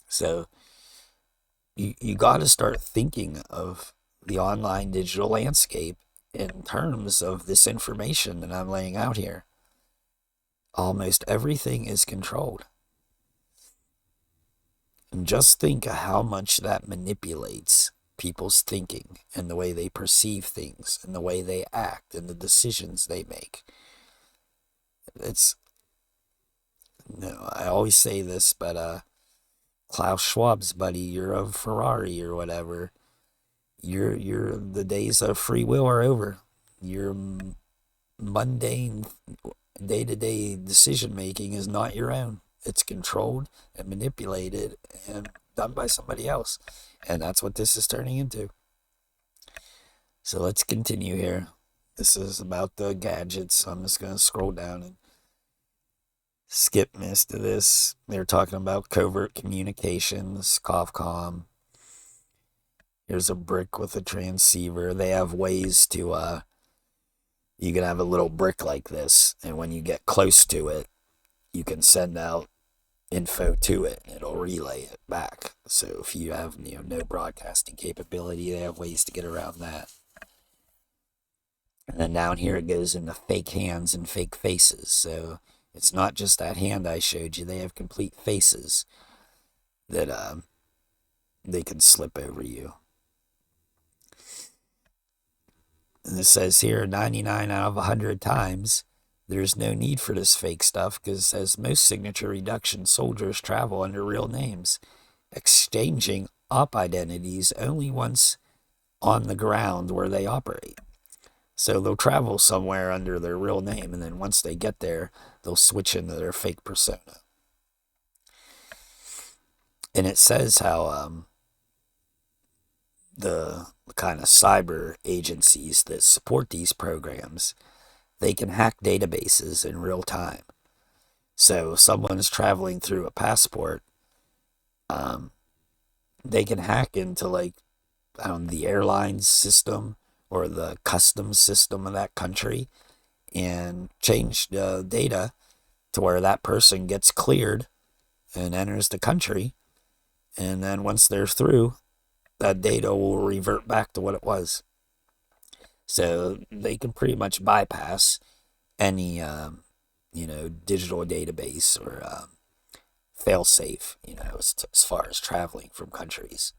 So you got to start thinking of the online digital landscape in terms of this information that I'm laying out here. Almost everything is controlled. And just think of how much that manipulates people's thinking and the way they perceive things and the way they act and the decisions they make. It's, I always say this, but Klaus Schwab's buddy, you're a Ferrari or whatever. You're the days of free will are over. Your mundane day-to-day decision making is not your own. It's controlled and manipulated and done by somebody else. And that's what this is turning into. So let's continue here. This is about the gadgets. So I'm just going to scroll down and skip most of this. They're talking about covert communications, COFCOM. Here's a brick with a transceiver. They have ways to, you can have a little brick like this, and when you get close to it, you can send out info to it, and it'll relay it back. So if you have, no broadcasting capability, they have ways to get around that. And then down here it goes into fake hands and fake faces. So it's not just that hand I showed you. They have complete faces that they can slip over you. And it says here 99 out of 100 times there's no need for this fake stuff, because it says most signature reduction soldiers travel under real names, exchanging op identities only once on the ground where they operate. So they'll travel somewhere under their real name, and then once they get there, they'll switch into their fake persona. And it says how the kind of cyber agencies that support these programs, they can hack databases in real time. So if someone is traveling through a passport, they can hack into the airline system or the customs system of that country and change the data to where that person gets cleared and enters the country. And then once they're through, that data will revert back to what it was. So they can pretty much bypass any, digital database or fail-safe, as far as traveling from countries.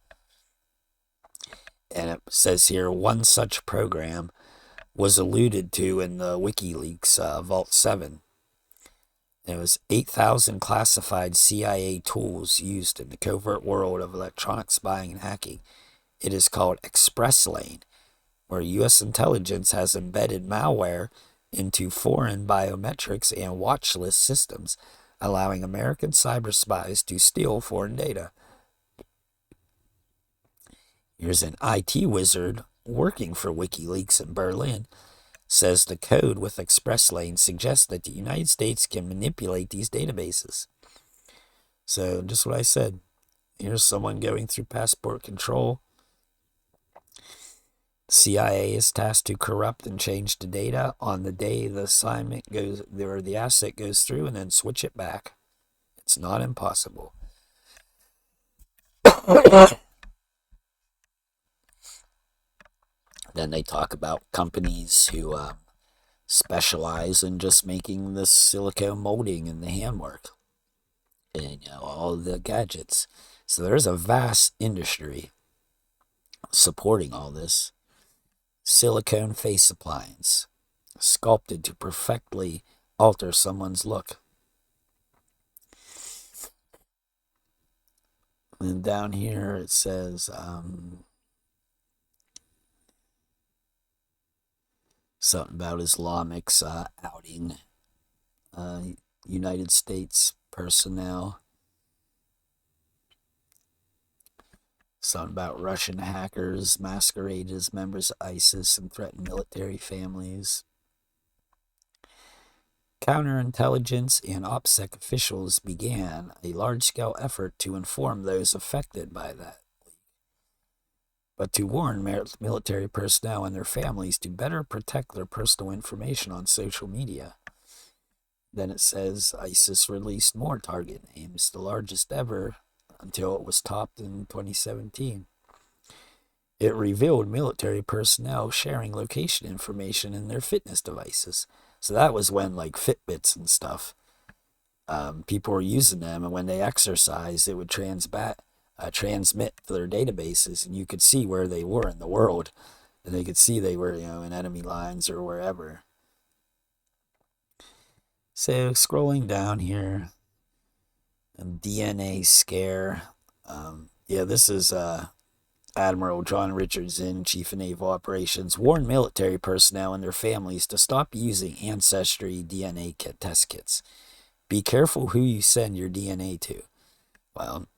And it says here, one such program was alluded to in the WikiLeaks Vault 7. There was 8,000 classified CIA tools used in the covert world of electronic spying and hacking. It is called Express Lane, where U.S. intelligence has embedded malware into foreign biometrics and watch list systems, allowing American cyber spies to steal foreign data. Here's an IT wizard working for WikiLeaks in Berlin, says the code with Express Lane suggests that the United States can manipulate these databases. So just what I said. Here's someone going through passport control. CIA is tasked to corrupt and change the data on the day the assignment goes, or the asset goes through, and then switch it back. It's not impossible. Then they talk about companies who specialize in just making the silicone molding and the handwork and all the gadgets. So there's a vast industry supporting all this. Silicone face appliance, sculpted to perfectly alter someone's look. And down here it says something about Islamics outing United States personnel. Something about Russian hackers masquerade as members of ISIS and threaten military families. Counterintelligence and OPSEC officials began a large-scale effort to inform those affected by that, but to warn military personnel and their families to better protect their personal information on social media. Then it says ISIS released more target names, the largest ever, until it was topped in 2017. It revealed military personnel sharing location information in their fitness devices. So that was when Fitbits and stuff, people were using them, and when they exercised, it would transmit transmit to their databases, and you could see where they were in the world, and they could see they were, in enemy lines or wherever. So scrolling down here, DNA scare. This is Admiral John Richardson, Chief of Naval Operations, warned military personnel and their families to stop using Ancestry DNA test kits. Be careful who you send your DNA to. Well,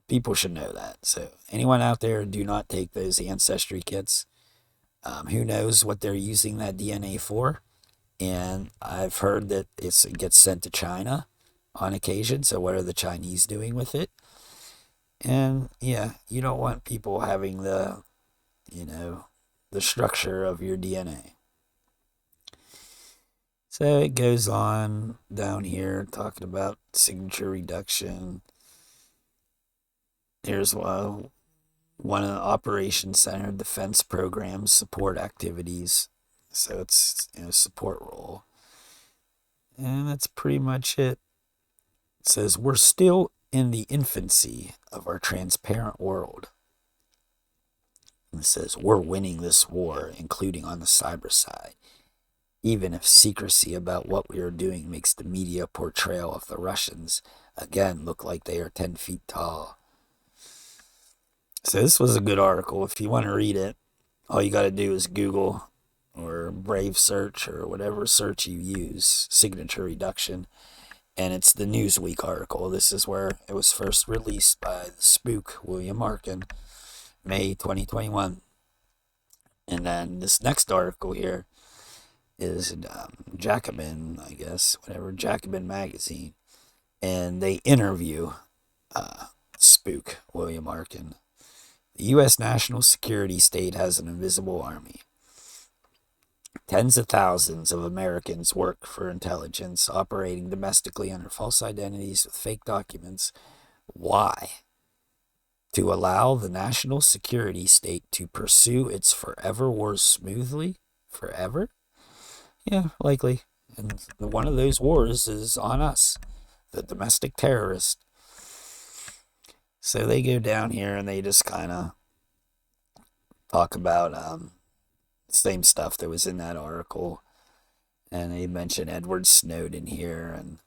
people should know that. So anyone out there, do not take those Ancestry kits. Who knows what they're using that DNA for? And I've heard that it gets sent to China on occasion. So what are the Chinese doing with it? And yeah, you don't want people having the structure of your DNA. So it goes on down here talking about signature reduction. Here's one of the Operations Center Defense Programs support activities. So it's support role. And that's pretty much it. It says, we're still in the infancy of our transparent world. And it says, we're winning this war, including on the cyber side, even if secrecy about what we are doing makes the media portrayal of the Russians again look like they are 10 feet tall. So this was a good article. If you want to read it, all you got to do is Google or Brave search or whatever search you use, signature reduction. And it's the Newsweek article. This is where it was first released by the spook, William Markin, May 2021. And then this next article here is Jacobin, I guess, Jacobin magazine. And they interview spook, William Markin. The U.S. national security state has an invisible army. Tens of thousands of Americans work for intelligence, operating domestically under false identities with fake documents. Why? To allow the national security state to pursue its forever wars smoothly? Forever? Yeah, likely. And one of those wars is on us, the domestic terrorist. So they go down here and they just kind of talk about same stuff that was in that article. And they mention Edward Snowden here and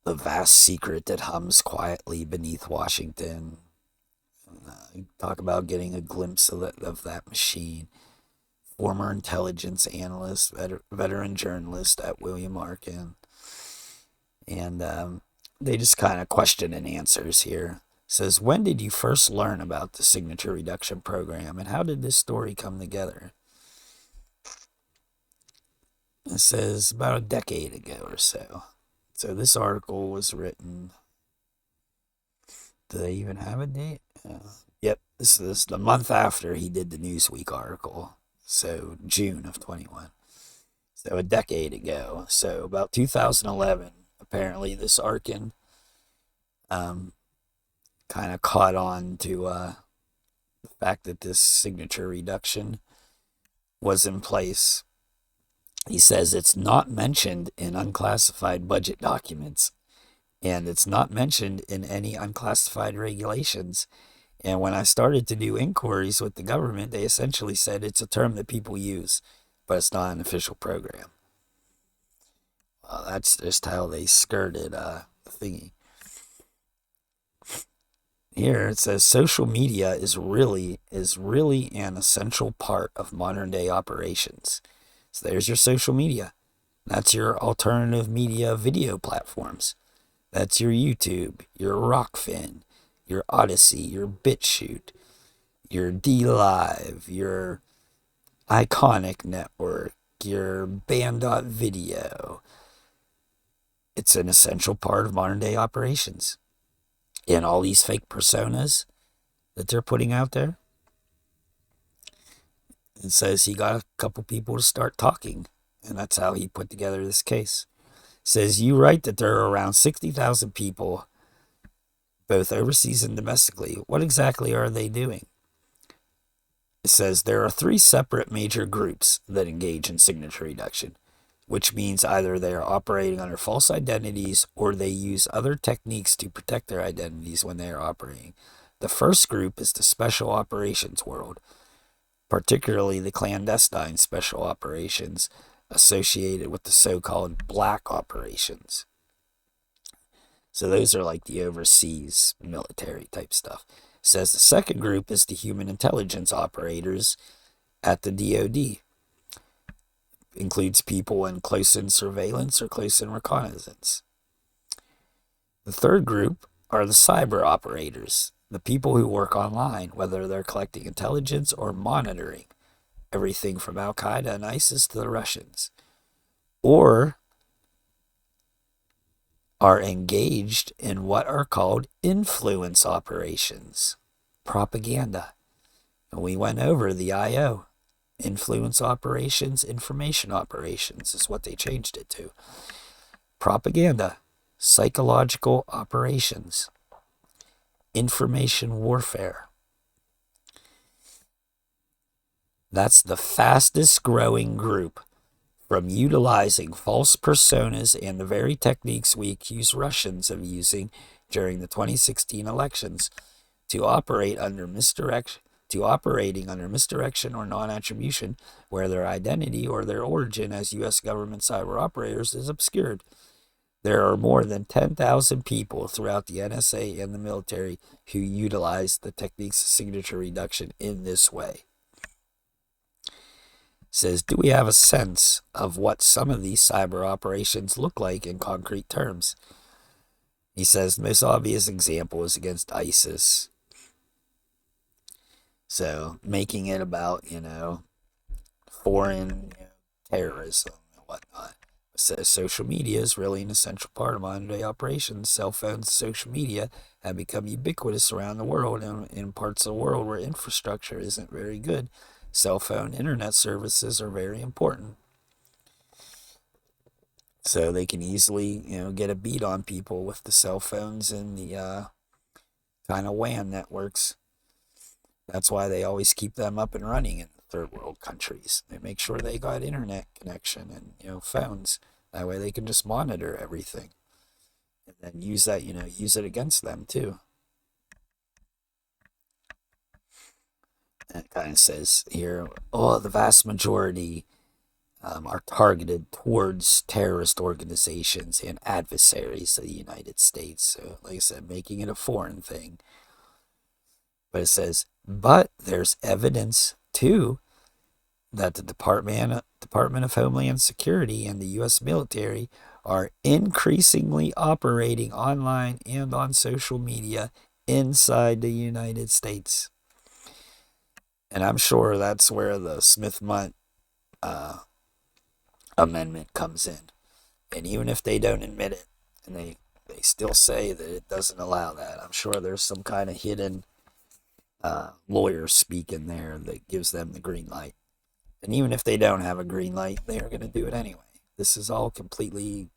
the vast secret that hums quietly beneath Washington. Talk about getting a glimpse of that machine. Former intelligence analyst, veteran journalist at William Markin. And they just kind of question and answers here. It says, when did you first learn about the signature reduction program and how did this story come together? It says about a decade ago or so. So this article was written. Do they even have a date? Yep, this is the month after he did the Newsweek article. So June of 21. So a decade ago. So about 2011, apparently this Arkin kind of caught on to the fact that this signature reduction was in place. He says it's not mentioned in unclassified budget documents, and it's not mentioned in any unclassified regulations. And when I started to do inquiries with the government, they essentially said it's a term that people use, but it's not an official program. Well, that's just how they skirted the thingy. Here it says social media is really an essential part of modern day operations. So there's your social media. That's your alternative media video platforms. That's your YouTube, your Rockfin, your Odyssey, your BitChute, your DLive, your Iconic Network, your Band.video. It's an essential part of modern day operations. And all these fake personas that they're putting out there. It says he got a couple people to start talking, and that's how he put together this case. It says, you write that there are around 60,000 people, both overseas and domestically. What exactly are they doing? It says there are 3 separate major groups that engage in signature reduction. which means either they are operating under false identities or they use other techniques to protect their identities when they are operating. The first group is the special operations world, particularly the clandestine special operations associated with the so-called black operations. So those are like the overseas military type stuff. It says the second group is the human intelligence operators at the DoD. Includes people in close-in surveillance or close-in reconnaissance. The third group are the cyber operators, the people who work online, whether they're collecting intelligence or monitoring everything from Al-Qaeda and ISIS to the Russians, or are engaged in what are called influence operations, propaganda. And we went over the IO. Influence operations, information operations is what they changed it to. Propaganda, psychological operations, information warfare. That's the fastest growing group, from utilizing false personas and the very techniques we accuse Russians of using during the 2016 elections to operate under misdirection. Operating under misdirection or non-attribution, where their identity or their origin as U.S. government cyber operators is obscured. There are more than 10,000 people throughout the NSA and the military who utilize the techniques of signature reduction in this way. It says, do we have a sense of what some of these cyber operations look like in concrete terms? He says the most obvious example is against ISIS. So making it about, foreign terrorism and whatnot. So social media is really an essential part of modern day operations. Cell phones, social media have become ubiquitous around the world, and in parts of the world where infrastructure isn't very good, cell phone internet services are very important. So they can easily, get a beat on people with the cell phones and the kind of WAN networks. That's why they always keep them up and running in third world countries. They make sure they got internet connection and, phones. That way they can just monitor everything. And then use that, use it against them too. And it kind of says here, the vast majority are targeted towards terrorist organizations and adversaries of the United States. So, like I said, making it a foreign thing. But it says, but there's evidence, too, that the Department of Homeland Security and the U.S. military are increasingly operating online and on social media inside the United States. And I'm sure that's where the Smith-Mundt amendment comes in. And even if they don't admit it, and they still say that it doesn't allow that, I'm sure there's some kind of hidden lawyer speak in there that gives them the green light. And even if they don't have a green light, they are going to do it anyway. This is all completely,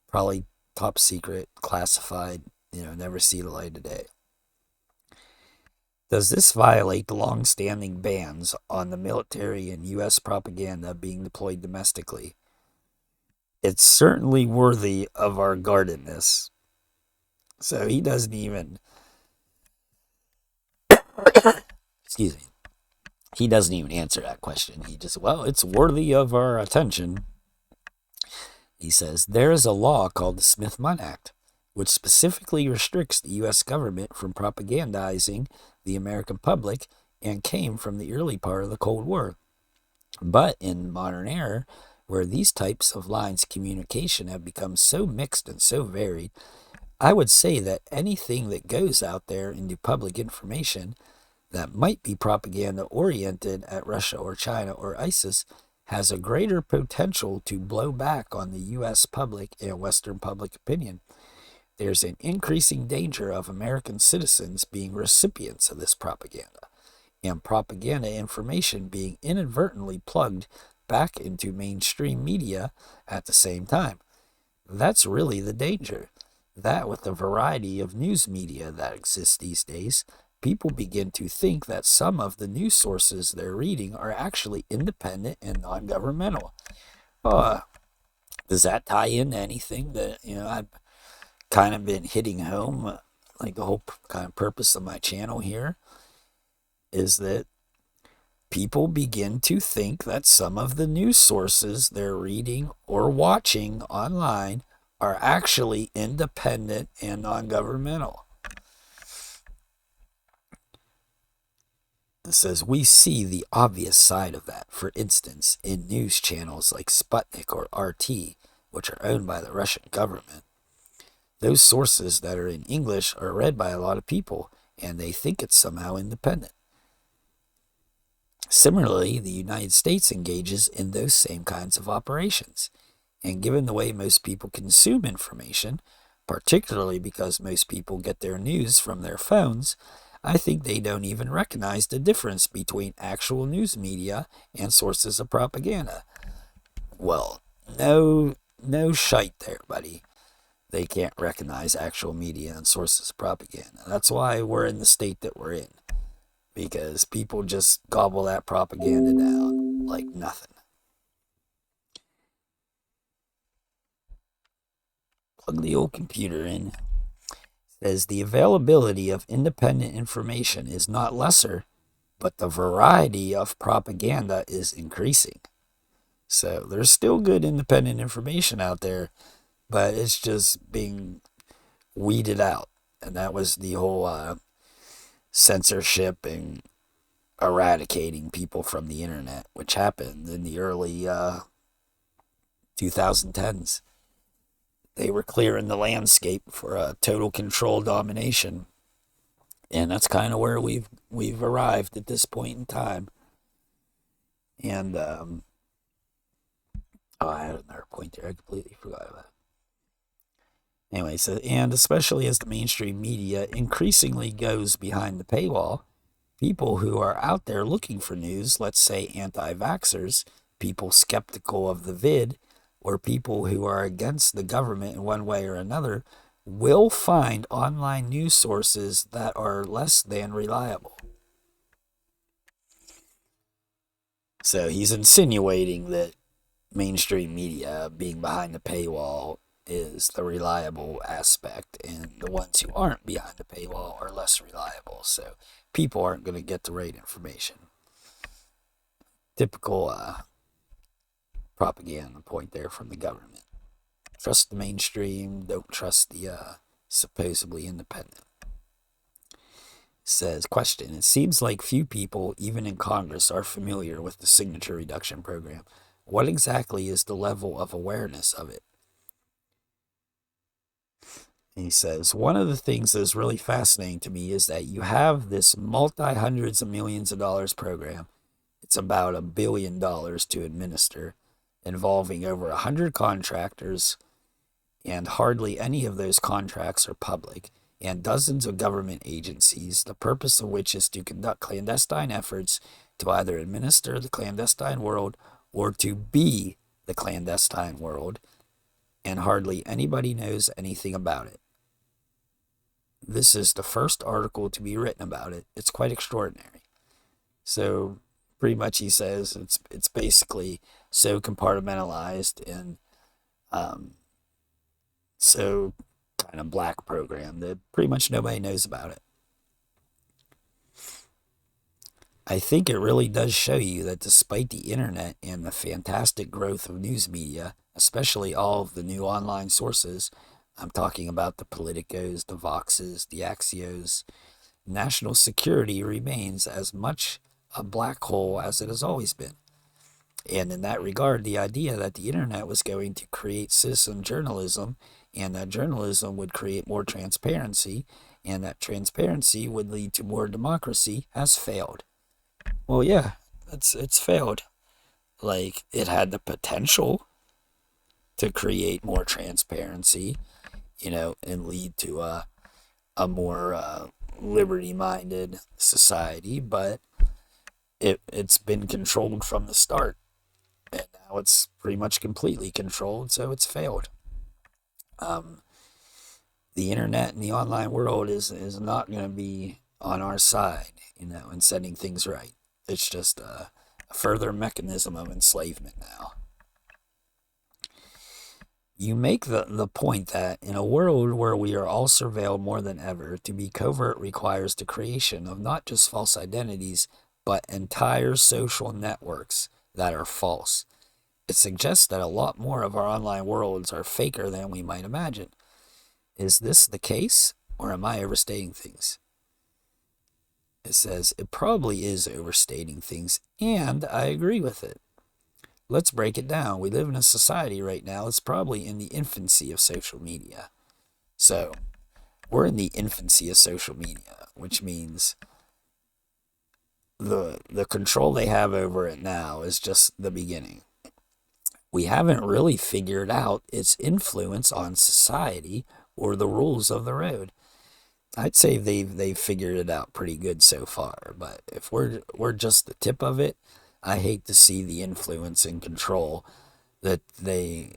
probably top secret, classified, never see the light of day. Does this violate the long-standing bans on the military and U.S. propaganda being deployed domestically? It's certainly worthy of our guardedness. So he doesn't even... Excuse me. He doesn't even answer that question. He just, it's worthy of our attention. He says, there is a law called the Smith-Mundt Act, which specifically restricts the U.S. government from propagandizing the American public and came from the early part of the Cold War. But in modern era, where these types of lines of communication have become so mixed and so varied, I would say that anything that goes out there into public information that might be propaganda oriented at Russia or China or ISIS has a greater potential to blow back on the U.S. public and Western public opinion. There's an increasing danger of American citizens being recipients of this propaganda, and propaganda information being inadvertently plugged back into mainstream media at the same time. That's really the danger. That with the variety of news media that exists these days, people begin to think that some of the news sources they're reading are actually independent and non-governmental. Uh, does that tie into anything that, I've kind of been hitting home? Like the whole kind of purpose of my channel here is that people begin to think that some of the news sources they're reading or watching online are actually independent and non-governmental. It says, we see the obvious side of that, for instance, in news channels like Sputnik or RT, which are owned by the Russian government. Those sources that are in English are read by a lot of people, and they think it's somehow independent. Similarly, the United States engages in those same kinds of operations. And given the way most people consume information, particularly because most people get their news from their phones, I think they don't even recognize the difference between actual news media and sources of propaganda. Well, no shite there, buddy. They can't recognize actual media and sources of propaganda. That's why we're in the state that we're in. Because people just gobble that propaganda down like nothing. Plug the old computer in. It says the availability of independent information is not lesser, but the variety of propaganda is increasing. So there's still good independent information out there, but it's just being weeded out. And that was the whole censorship and eradicating people from the internet, which happened in the early 2010s. They were clearing the landscape for a total control domination, and that's kind of where we've arrived at this point in time. And I had another point there. I completely forgot about it. Anyway, so, and especially as the mainstream media increasingly goes behind the paywall, people who are out there looking for news, let's say anti-vaxxers, people skeptical of the vid, or people who are against the government in one way or another, will find online news sources that are less than reliable. So he's insinuating that mainstream media being behind the paywall is the reliable aspect, and the ones who aren't behind the paywall are less reliable. So people aren't going to get the right information. Typical propaganda point there from the government. Trust the mainstream, don't trust the supposedly independent. Says, question, it seems like few people, even in Congress, are familiar with the signature reduction program. What exactly is the level of awareness of it? And he says, one of the things that is really fascinating to me is that you have this multi-hundreds of millions of dollars program. It's about $1 billion to administer, involving over 100 contractors, and hardly any of those contracts are public, and dozens of government agencies, the purpose of which is to conduct clandestine efforts to either administer the clandestine world or to be the clandestine world, and hardly anybody knows anything about it. This is the first article to be written about it. It's quite extraordinary. So pretty much he says it's basically so compartmentalized and so kind of black program that pretty much nobody knows about it. I think it really does show you that despite the internet and the fantastic growth of news media, especially all of the new online sources, I'm talking about the Politicos, the Voxes, the Axios, national security remains as much a black hole as it has always been. And in that regard, the idea that the internet was going to create citizen journalism, and that journalism would create more transparency, and that transparency would lead to more democracy, has failed. Well, yeah, it's failed. Like, it had the potential to create more transparency, and lead to a more liberty-minded society, but it's been controlled from the start, and now it's pretty much completely controlled, so it's failed. The internet and the online world is not going to be on our side, in setting things right. It's just a further mechanism of enslavement now. You make the point that in a world where we are all surveilled more than ever, to be covert requires the creation of not just false identities, but entire social networks that are false. It suggests that a lot more of our online worlds are faker than we might imagine. Is this the case, or am I overstating things? It says it probably is overstating things, and I agree with it. Let's break it down. We live in a society right now that's probably in the infancy of social media. So, we're in the infancy of social media, which means the control they have over it now is just the beginning. We haven't really figured out its influence on society or the rules of the road. I'd say they've figured it out pretty good so far, but if we're just the tip of it, I hate to see the influence and control that they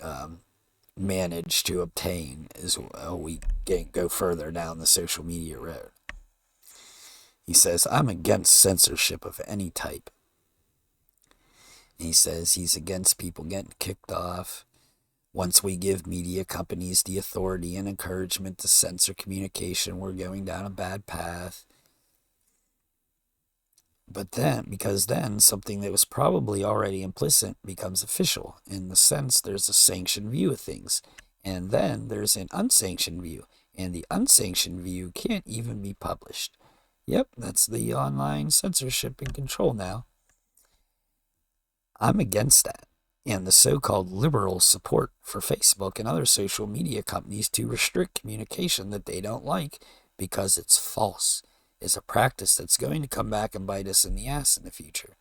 manage to obtain as we go further down the social media road. He says, I'm against censorship of any type. He says he's against people getting kicked off. Once we give media companies the authority and encouragement to censor communication, we're going down a bad path. But because then something that was probably already implicit becomes official. In the sense, there's a sanctioned view of things. And then there's an unsanctioned view. And the unsanctioned view can't even be published. Yep, that's the online censorship and control now. I'm against that. And the so-called liberal support for Facebook and other social media companies to restrict communication that they don't like because it's false is a practice that's going to come back and bite us in the ass in the future.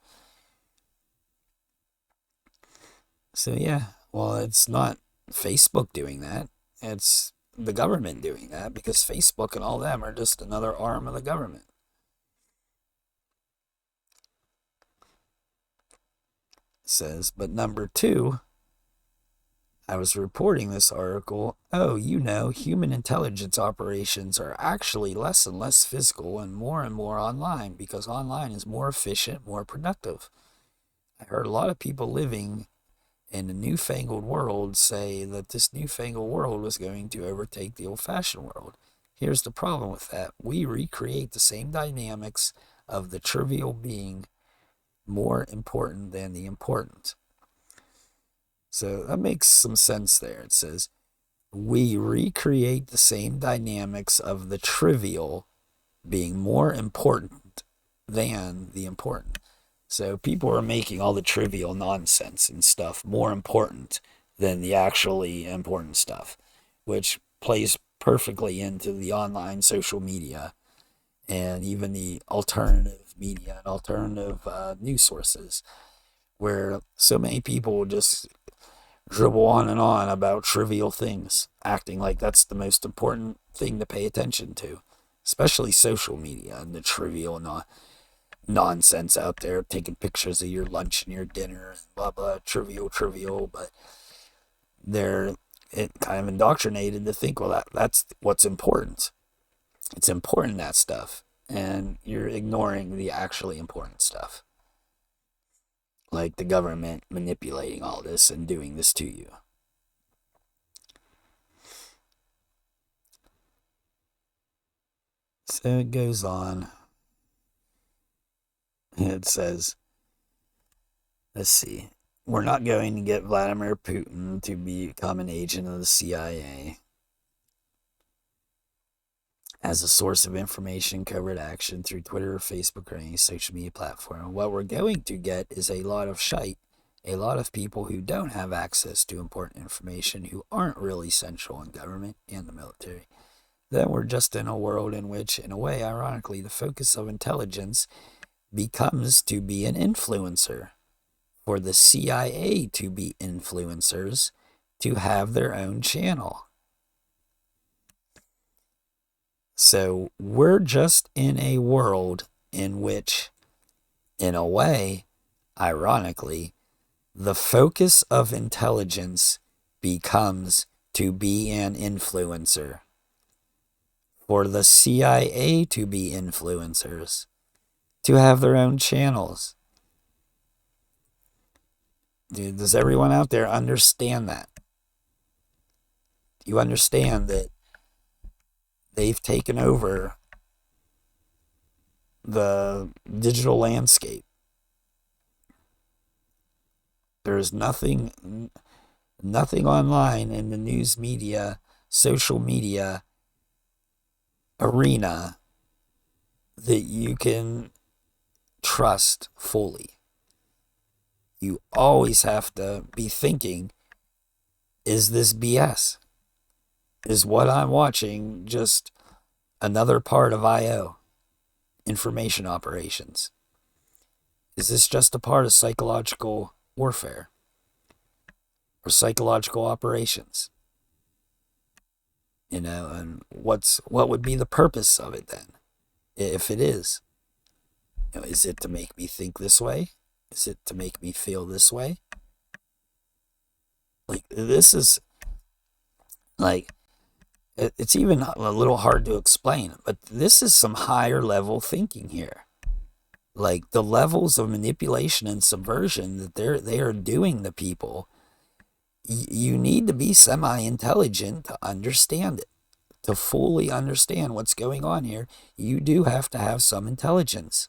So yeah, well, it's not Facebook doing that. It's the government doing that because Facebook and all them are just another arm of the government. It says, but number two, I was reporting this article. Oh, human intelligence operations are actually less and less physical and more online because online is more efficient, more productive. I heard a lot of people living in a newfangled world say that this newfangled world was going to overtake the old-fashioned world. Here's the problem with that. We recreate the same dynamics of the trivial being more important than the important. So that makes some sense there. It says, we recreate the same dynamics of the trivial being more important than the important. So people are making all the trivial nonsense and stuff more important than the actually important stuff, which plays perfectly into the online social media and even the alternative media and alternative news sources, where so many people just dribble on and on about trivial things, acting like that's the most important thing to pay attention to, especially social media and the trivial nonsense out there, taking pictures of your lunch and your dinner, and blah, blah, trivial, but they're kind of indoctrinated to think, well, that's what's important. It's important, that stuff, and you're ignoring the actually important stuff. Like the government manipulating all this and doing this to you. So it goes on. It says, let's see, we're not going to get Vladimir Putin to become an agent of the CIA as a source of information, covert action through Twitter or Facebook or any social media platform. What we're going to get is a lot of shite, a lot of people who don't have access to important information, who aren't really central in government and the military. Then we're just in a world in which, in a way, ironically, the focus of intelligence becomes to be an influencer. For the CIA to be influencers, to have their own channel. So we're just in a world in which, in a way, ironically, the focus of intelligence becomes to be an influencer. For the CIA to be influencers, to have their own channels. Dude, does everyone out there understand that? You understand that they've taken over the digital landscape. There's nothing online in the news media, social media arena that you can trust fully. You always have to be thinking, is this BS? Is what I'm watching just another part of IO, information operations? Is this just a part of psychological warfare or psychological operations? And what would be the purpose of it then, if it is? Is it to make me think this way? Is it to make me feel this way? Like, this is like, it's even a little hard to explain, but this is some higher level thinking here. Like, the levels of manipulation and subversion that they are doing to people, you need to be semi-intelligent to understand it. To fully understand what's going on here, you do have to have some intelligence.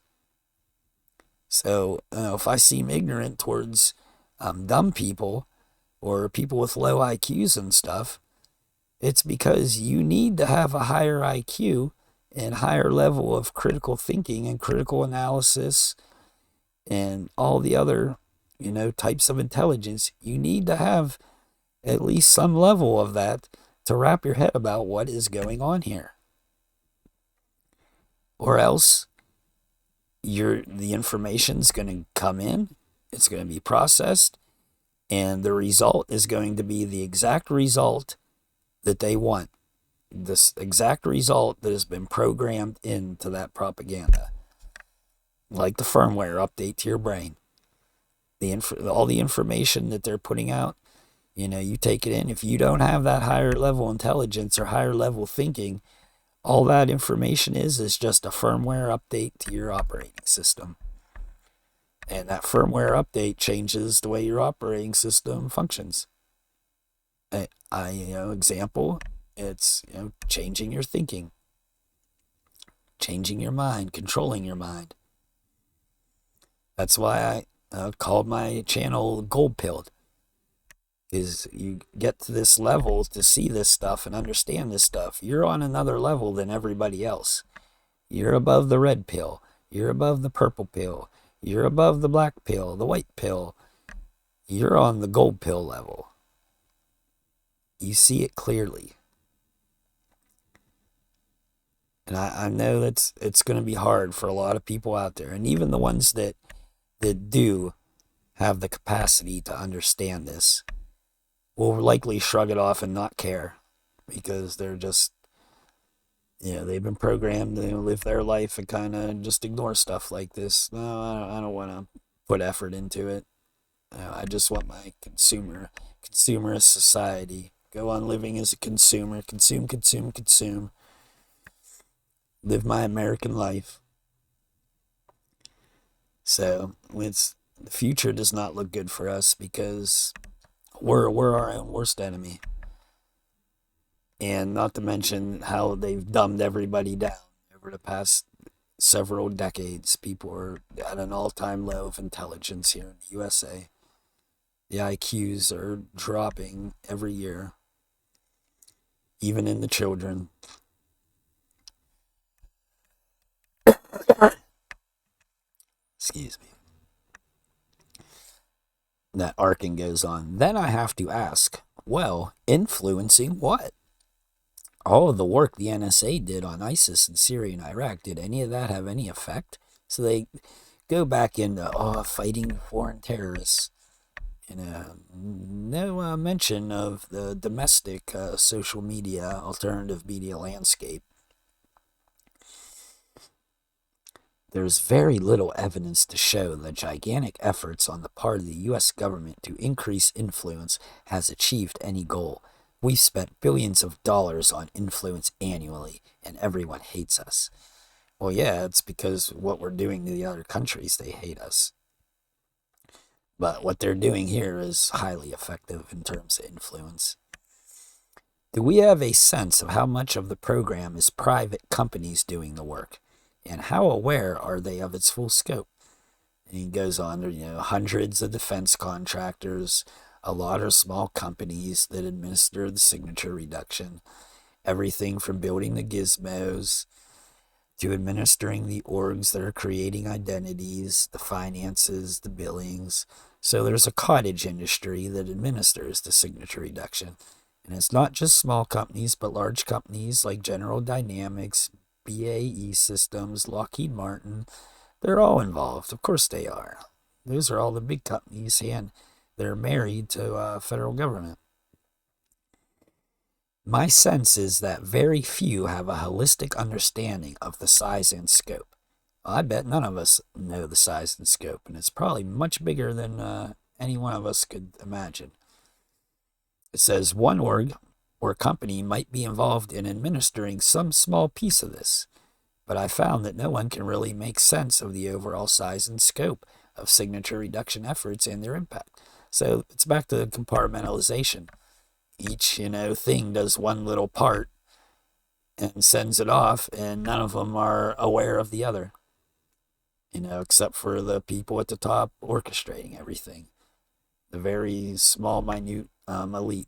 So, if I seem ignorant towards dumb people or people with low IQs and stuff, it's because you need to have a higher IQ and higher level of critical thinking and critical analysis and all the other, types of intelligence. You need to have at least some level of that to wrap your head about what is going on here. Or else the information's going to come in, it's going to be processed, and the result is going to be the exact result that they want. This exact result that has been programmed into that propaganda. Like the firmware update to your brain. All the information that they're putting out, you take it in. If you don't have that higher level intelligence or higher level thinking, all that information is just a firmware update to your operating system. And that firmware update changes the way your operating system functions. Example, it's changing your thinking, changing your mind, controlling your mind. That's why I called my channel Gold Pilled. Is you get to this level to see this stuff and understand this stuff. You're on another level than everybody else. You're above the red pill. You're above the purple pill. You're above the black pill, the white pill. You're on the gold pill level. You see it clearly. And I know it's going to be hard for a lot of people out there. And even the ones that do have the capacity to understand this will likely shrug it off and not care, because they're just, they've been programmed to live their life and kind of just ignore stuff like this. No, I don't want to put effort into it. I just want my consumerist society. Go on living as a consumer. Consume. Live my American life. So the future does not look good for us, because we're our own worst enemy. And not to mention how they've dumbed everybody down over the past several decades. People are at an all-time low of intelligence here in the USA. The IQs are dropping every year, even in the children. Excuse me. That arcing goes on. Then I have to ask, well, influencing what? All of the work the NSA did on ISIS in Syria and Iraq, did any of that have any effect? So they go back into fighting foreign terrorists. No mention of the domestic social media, alternative media landscape. There's very little evidence to show that gigantic efforts on the part of the U.S. government to increase influence has achieved any goal. We've spent billions of dollars on influence annually, and everyone hates us. Well, yeah, it's because what we're doing to the other countries, they hate us. But what they're doing here is highly effective in terms of influence. Do we have a sense of how much of the program is private companies doing the work? And how aware are they of its full scope? And he goes on, hundreds of defense contractors, a lot of small companies that administer the signature reduction, everything from building the gizmos to administering the orgs that are creating identities, the finances, the billings. So there's a cottage industry that administers the signature reduction. And it's not just small companies, but large companies like General Dynamics, BAE Systems, Lockheed Martin. They're all involved. Of course they are. Those are all the big companies, and they're married to federal government. My sense is that very few have a holistic understanding of the size and scope. I bet none of us know the size and scope, and it's probably much bigger than any one of us could imagine. It says one org or company might be involved in administering some small piece of this, but I found that no one can really make sense of the overall size and scope of signature reduction efforts and their impact. So it's back to compartmentalization. Each, thing does one little part and sends it off, and none of them are aware of the other, except for the people at the top orchestrating everything, the very small, minute elite.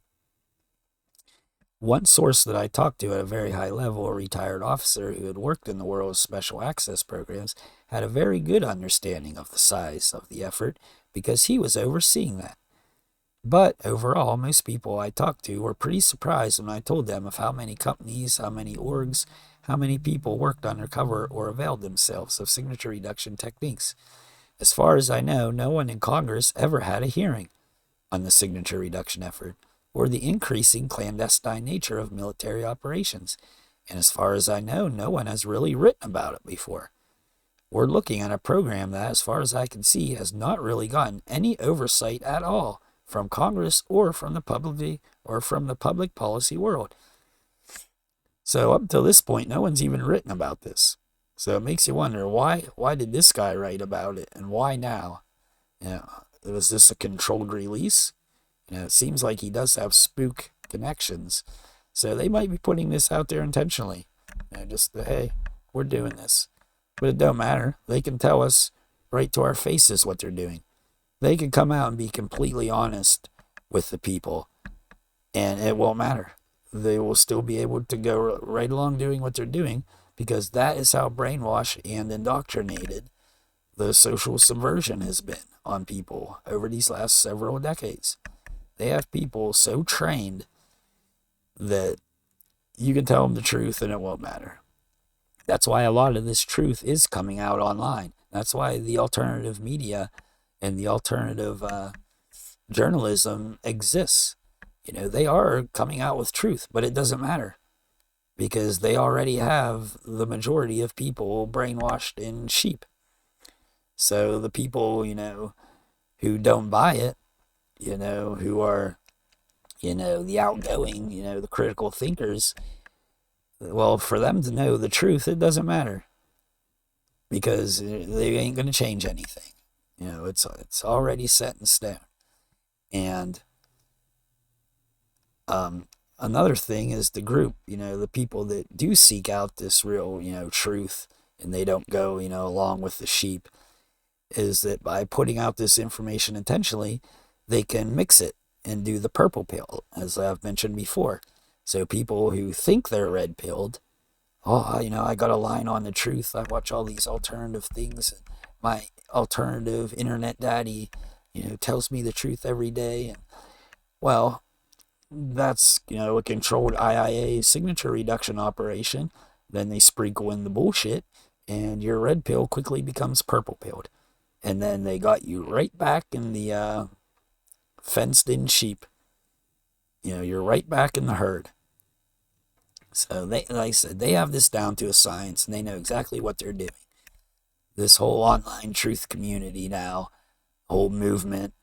One source that I talked to at a very high level, a retired officer who had worked in the world of special access programs, had a very good understanding of the size of the effort because he was overseeing that. But overall, most people I talked to were pretty surprised when I told them of how many companies, how many orgs, how many people worked undercover or availed themselves of signature reduction techniques. As far as I know, no one in Congress ever had a hearing on the signature reduction effort or the increasing clandestine nature of military operations. And as far as I know, no one has really written about it before. We're looking at a program that, as far as I can see, has not really gotten any oversight at all from Congress or from the public policy world. So up until this point, no one's even written about this. So it makes you wonder, why did this guy write about it, and why now? Was this a controlled release? It seems like he does have spook connections. So they might be putting this out there intentionally. Hey, we're doing this. But it don't matter. They can tell us right to our faces what they're doing. They can come out and be completely honest with the people, and it won't matter. They will still be able to go right along doing what they're doing, because that is how brainwashed and indoctrinated the social subversion has been on people over these last several decades. They have people so trained that you can tell them the truth and it won't matter. That's why a lot of this truth is coming out online. That's why the alternative media and the alternative journalism exists. They are coming out with truth, but it doesn't matter because they already have the majority of people brainwashed in sheep. So the people, who don't buy it, who are, the outgoing, the critical thinkers, well, for them to know the truth, it doesn't matter because they ain't going to change anything. It's already set in stone. And another thing is the group, the people that do seek out this real, truth, and they don't go, along with the sheep, is that by putting out this information intentionally, they can mix it and do the purple pill, as I've mentioned before. So people who think they're red pilled, I got a line on the truth. I watch all these alternative things. And my alternative internet daddy, tells me the truth every day. And, well, that's, a controlled IIA signature reduction operation. Then they sprinkle in the bullshit, and your red pill quickly becomes purple pilled. And then they got you right back in the fenced in sheep. You're right back in the herd. So like I said, they have this down to a science, and they know exactly what they're doing. This whole online truth community now, whole movement,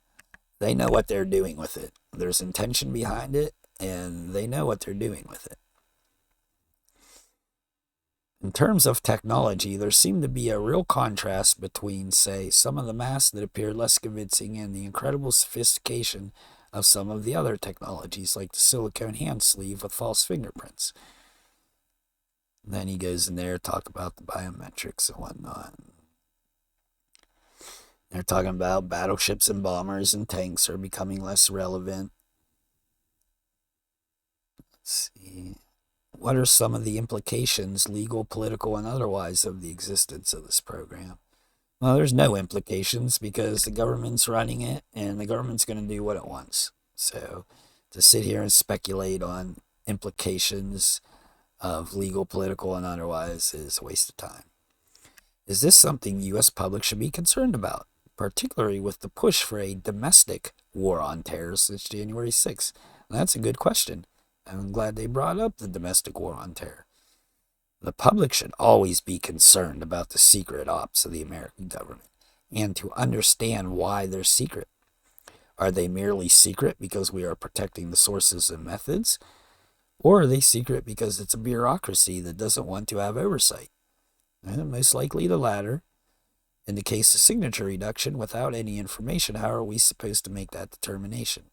they know what they're doing with it. There's intention behind it, and they know what they're doing with it. In terms of technology, there seemed to be a real contrast between, say, some of the masks that appeared less convincing and the incredible sophistication of some of the other technologies, like the silicone hand sleeve with false fingerprints. And then he goes in there to talk about the biometrics and whatnot. They're talking about battleships and bombers and tanks are becoming less relevant. Let's see. What are some of the implications, legal, political, and otherwise, of the existence of this program? Well, there's no implications because the government's running it and the government's going to do what it wants. So to sit here and speculate on implications of legal, political, and otherwise is a waste of time. Is this something the U.S. public should be concerned about, particularly with the push for a domestic war on terror since January 6th? Well, that's a good question. I'm glad they brought up the domestic war on terror. The public should always be concerned about the secret ops of the American government and to understand why they're secret. Are they merely secret because we are protecting the sources and methods? Or are they secret because it's a bureaucracy that doesn't want to have oversight? And most likely the latter. In the case of signature reduction, without any information, how are we supposed to make that determination?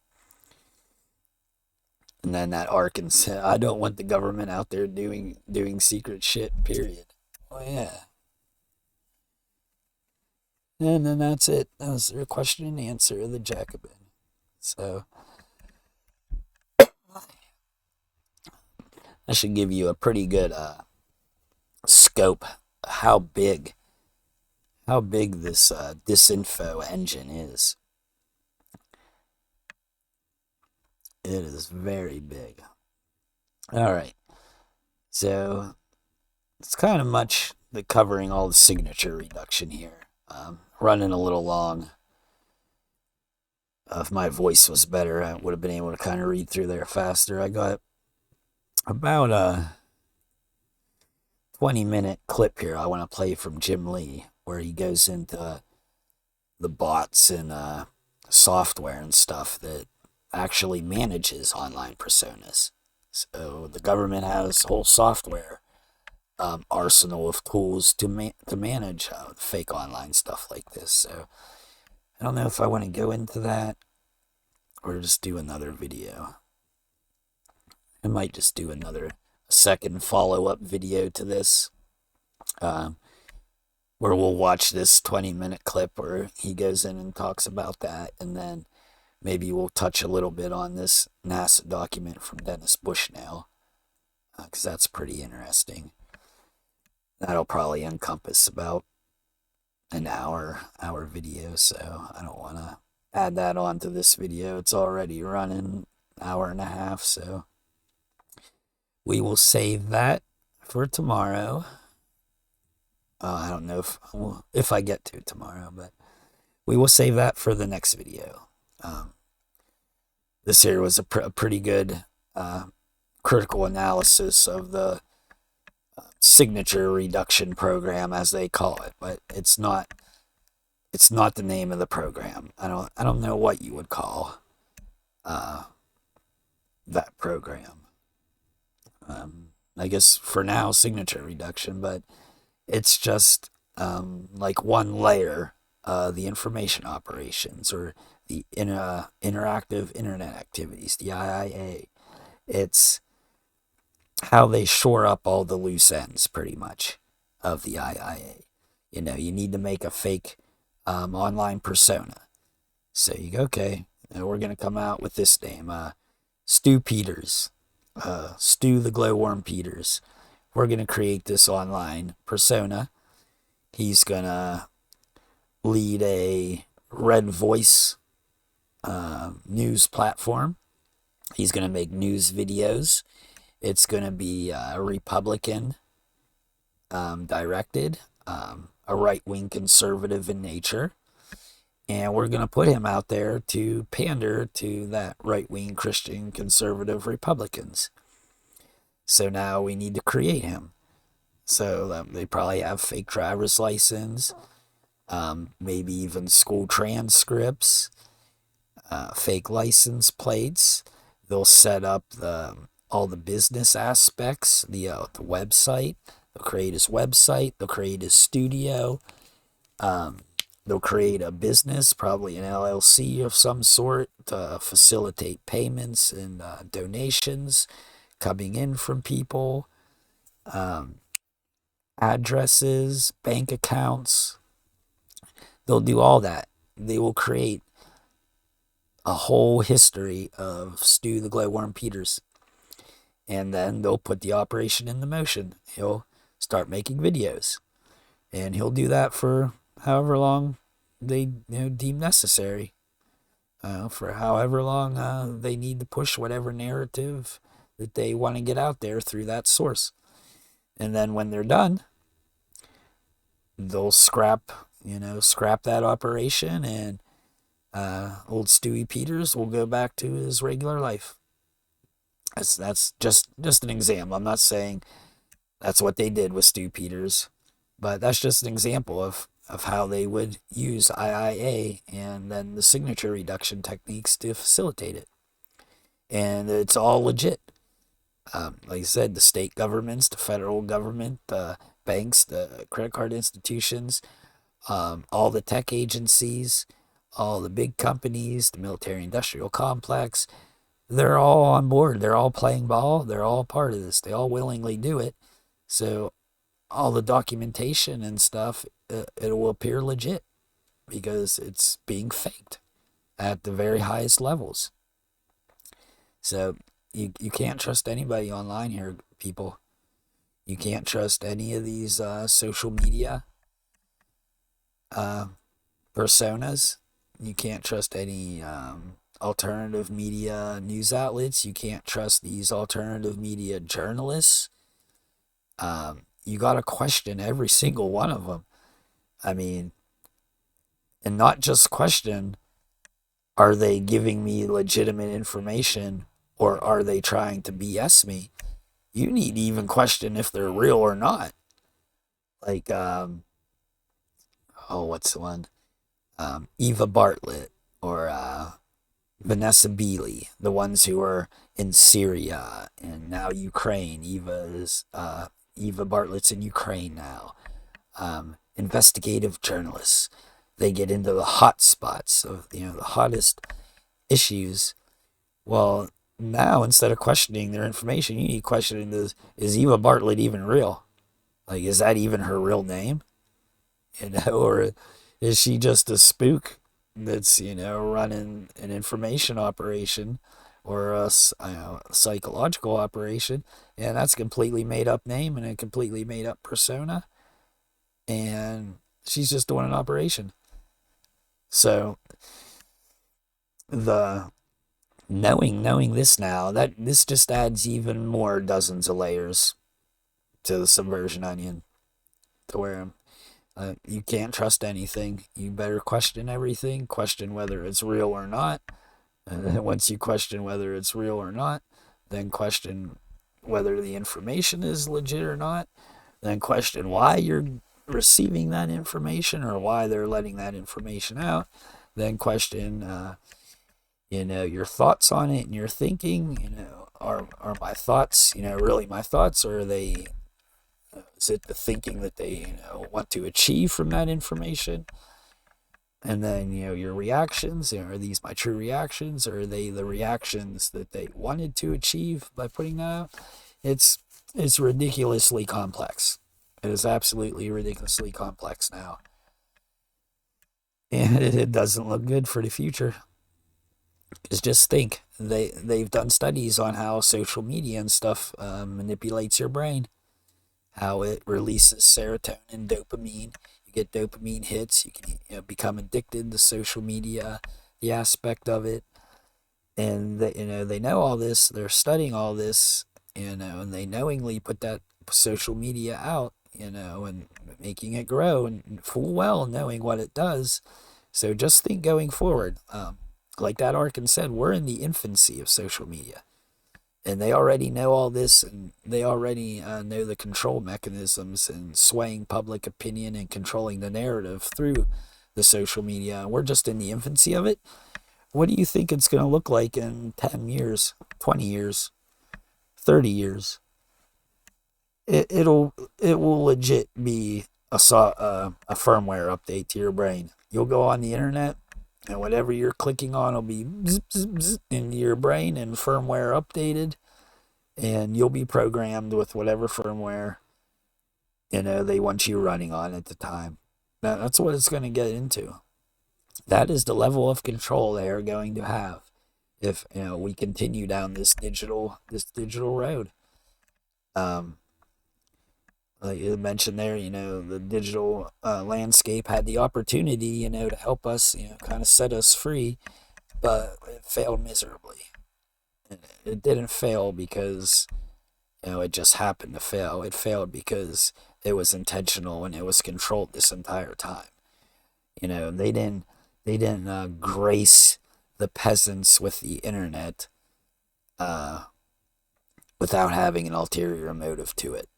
And then that Arkansas, I don't want the government out there doing secret shit, period. Oh, yeah. And then that's it. That was their question and answer of the Jacobin. So, I should give you a pretty good scope how big this disinfo engine is. It is very big. All right. So it's kind of much the covering all the signature reduction here. Running a little long. If my voice was better, I would have been able to kind of read through there faster. I got about a 20-minute clip here I want to play from Jim Lee, where he goes into the bots and software and stuff that actually manages online personas. So the government has a whole software arsenal of tools to manage fake online stuff like this. So I don't know if I want to go into that or just do another video. I might just do another second follow-up video to this, where we'll watch this 20-minute clip where he goes in and talks about that, and then maybe we'll touch a little bit on this NASA document from Dennis Bushnell, because that's pretty interesting. That'll probably encompass about an hour video, so I don't want to add that on to this video. It's already running an hour and a half, so we will save that for tomorrow. I don't know if I get to tomorrow, but we will save that for the next video. This here was a pretty good critical analysis of the signature reduction program, as they call it, but it's not the name of the program. I don't know what you would call that program. I guess for now signature reduction, but it's just like one layer, the information operations, or the interactive internet activities, the IIA. It's how they shore up all the loose ends, pretty much, of the IIA. You know, you need to make a fake online persona. So you go, okay, we're going to come out with this name, Stu Peters, Stu the Glowworm Peters. We're going to create this online persona. He's going to lead a Red Voice news platform. He's going to make news videos. It's going to be Republican directed, a right-wing conservative in nature. And we're going to put him out there to pander to that right-wing Christian conservative Republicans. So now we need to create him. So they probably have fake driver's license, maybe even school transcripts, fake license plates. They'll set up all the business aspects, the website. They'll create his website. They'll create his studio. They'll create a business, probably an LLC of some sort, to facilitate payments and donations coming in from people, um, addresses, bank accounts. They'll do all that. They will create a whole history of Stu the Glowworm Peters. And then they'll put the operation into motion. He'll start making videos. And he'll do that for however long they deem necessary. For however long they need to push whatever narrative that they want to get out there through that source. And then when they're done, they'll scrap that operation, and old Stewie Peters will go back to his regular life. That's just an example. I'm not saying that's what they did with Stu Peters, but that's just an example of how they would use IIA and then the signature reduction techniques to facilitate it. And it's all legit. Like I said, the state governments, the federal government, the banks, the credit card institutions, all the tech agencies, all the big companies, the military industrial complex, they're all on board. They're all playing ball. They're all part of this. They all willingly do it. So all the documentation and stuff, it will appear legit because it's being faked at the very highest levels. So you can't trust anybody online here, people. You can't trust any of these social media personas. You can't trust any alternative media news outlets. You can't trust these alternative media journalists. You got to question every single one of them. I mean, and not just question, are they giving me legitimate information or are they trying to BS me? You need to even question if they're real or not. Like, what's the one? Eva Bartlett or Vanessa Beeley, the ones who are in Syria and now Ukraine. Eva Bartlett's in Ukraine now. Investigative journalists. They get into the hot spots of the hottest issues. Well, now instead of questioning their information, you need questioning this: is Eva Bartlett even real? Like, is that even her real name? Or is she just a spook that's running an information operation or a psychological operation, and that's a completely made up name and a completely made up persona, and she's just doing an operation. So the knowing this now, that this just adds even more dozens of layers to the subversion onion, to where you can't trust anything. You better question everything. Question whether it's real or not. And then once you question whether it's real or not, then question whether the information is legit or not. Then question why you're receiving that information or why they're letting that information out. Then question, your thoughts on it and your thinking. Are my thoughts, really my thoughts, or are they? Is it the thinking that they, want to achieve from that information? And then, your reactions, are these my true reactions, or are they the reactions that they wanted to achieve by putting that out? It's ridiculously complex. It is absolutely ridiculously complex now. And it doesn't look good for the future. Because just think, they've done studies on how social media and stuff manipulates your brain. How it releases serotonin, dopamine. You get dopamine hits. You can become addicted to social media, the aspect of it. And they know all this. They're studying all this, and they knowingly put that social media out, and making it grow, and full well knowing what it does. So just think going forward. Like that Arkin said, we're in the infancy of social media. And they already know all this, and they already know the control mechanisms and swaying public opinion and controlling the narrative through the social media. We're just in the infancy of it. What do you think it's going to look like in 10 years, 20 years, 30 years? It will legit be a firmware update to your brain. You'll go on the internet, and whatever you're clicking on will be zip, zip, zip in your brain and firmware updated, and you'll be programmed with whatever firmware they want you running on at the time. That's what it's going to get into. That is the level of control they are going to have if we continue down this digital road. Like you mentioned there, the digital landscape had the opportunity, to help us, kind of set us free, but it failed miserably. It didn't fail because it just happened to fail. It failed because it was intentional and it was controlled this entire time. They didn't grace the peasants with the internet without having an ulterior motive to it.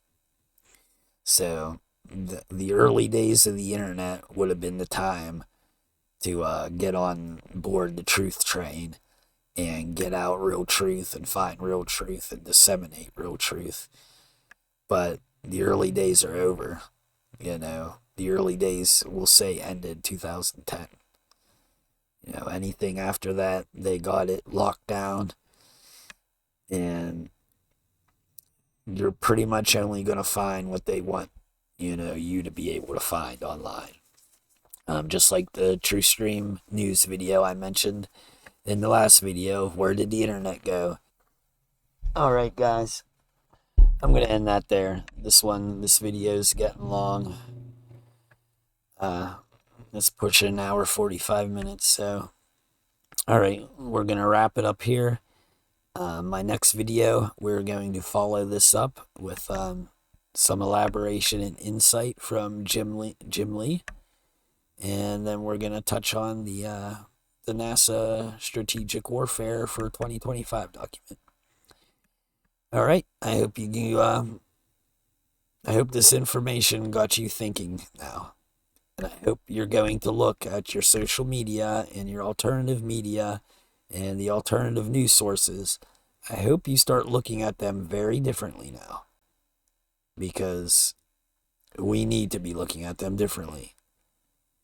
So the early days of the internet would have been the time to get on board the truth train and get out real truth and find real truth and disseminate real truth. But the early days are over. The early days, we'll say, ended 2010. Anything after that, they got it locked down, and you're pretty much only going to find what they want, you to be able to find online. Just like the True Stream news video I mentioned in the last video, where did the internet go? Alright guys, I'm going to end that there. This video's getting long. It's pushing an hour 45 minutes, so alright, we're going to wrap it up here. My next video, we're going to follow this up with some elaboration and insight from Jim Lee, and then we're going to touch on the NASA Strategic Warfare for 2025 document. All right, I hope this information got you thinking now, and I hope you're going to look at your social media and your alternative media and the alternative news sources. I hope you start looking at them very differently now, because we need to be looking at them differently.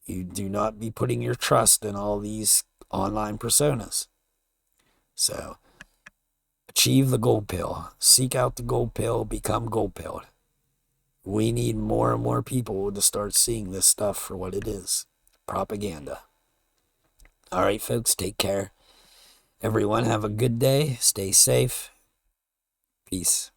You do not be putting your trust in all these online personas. So, achieve the gold pill. Seek out the gold pill. Become gold pilled. We need more and more people to start seeing this stuff for what it is. Propaganda. All right, folks, take care. Everyone have a good day. Stay safe. Peace.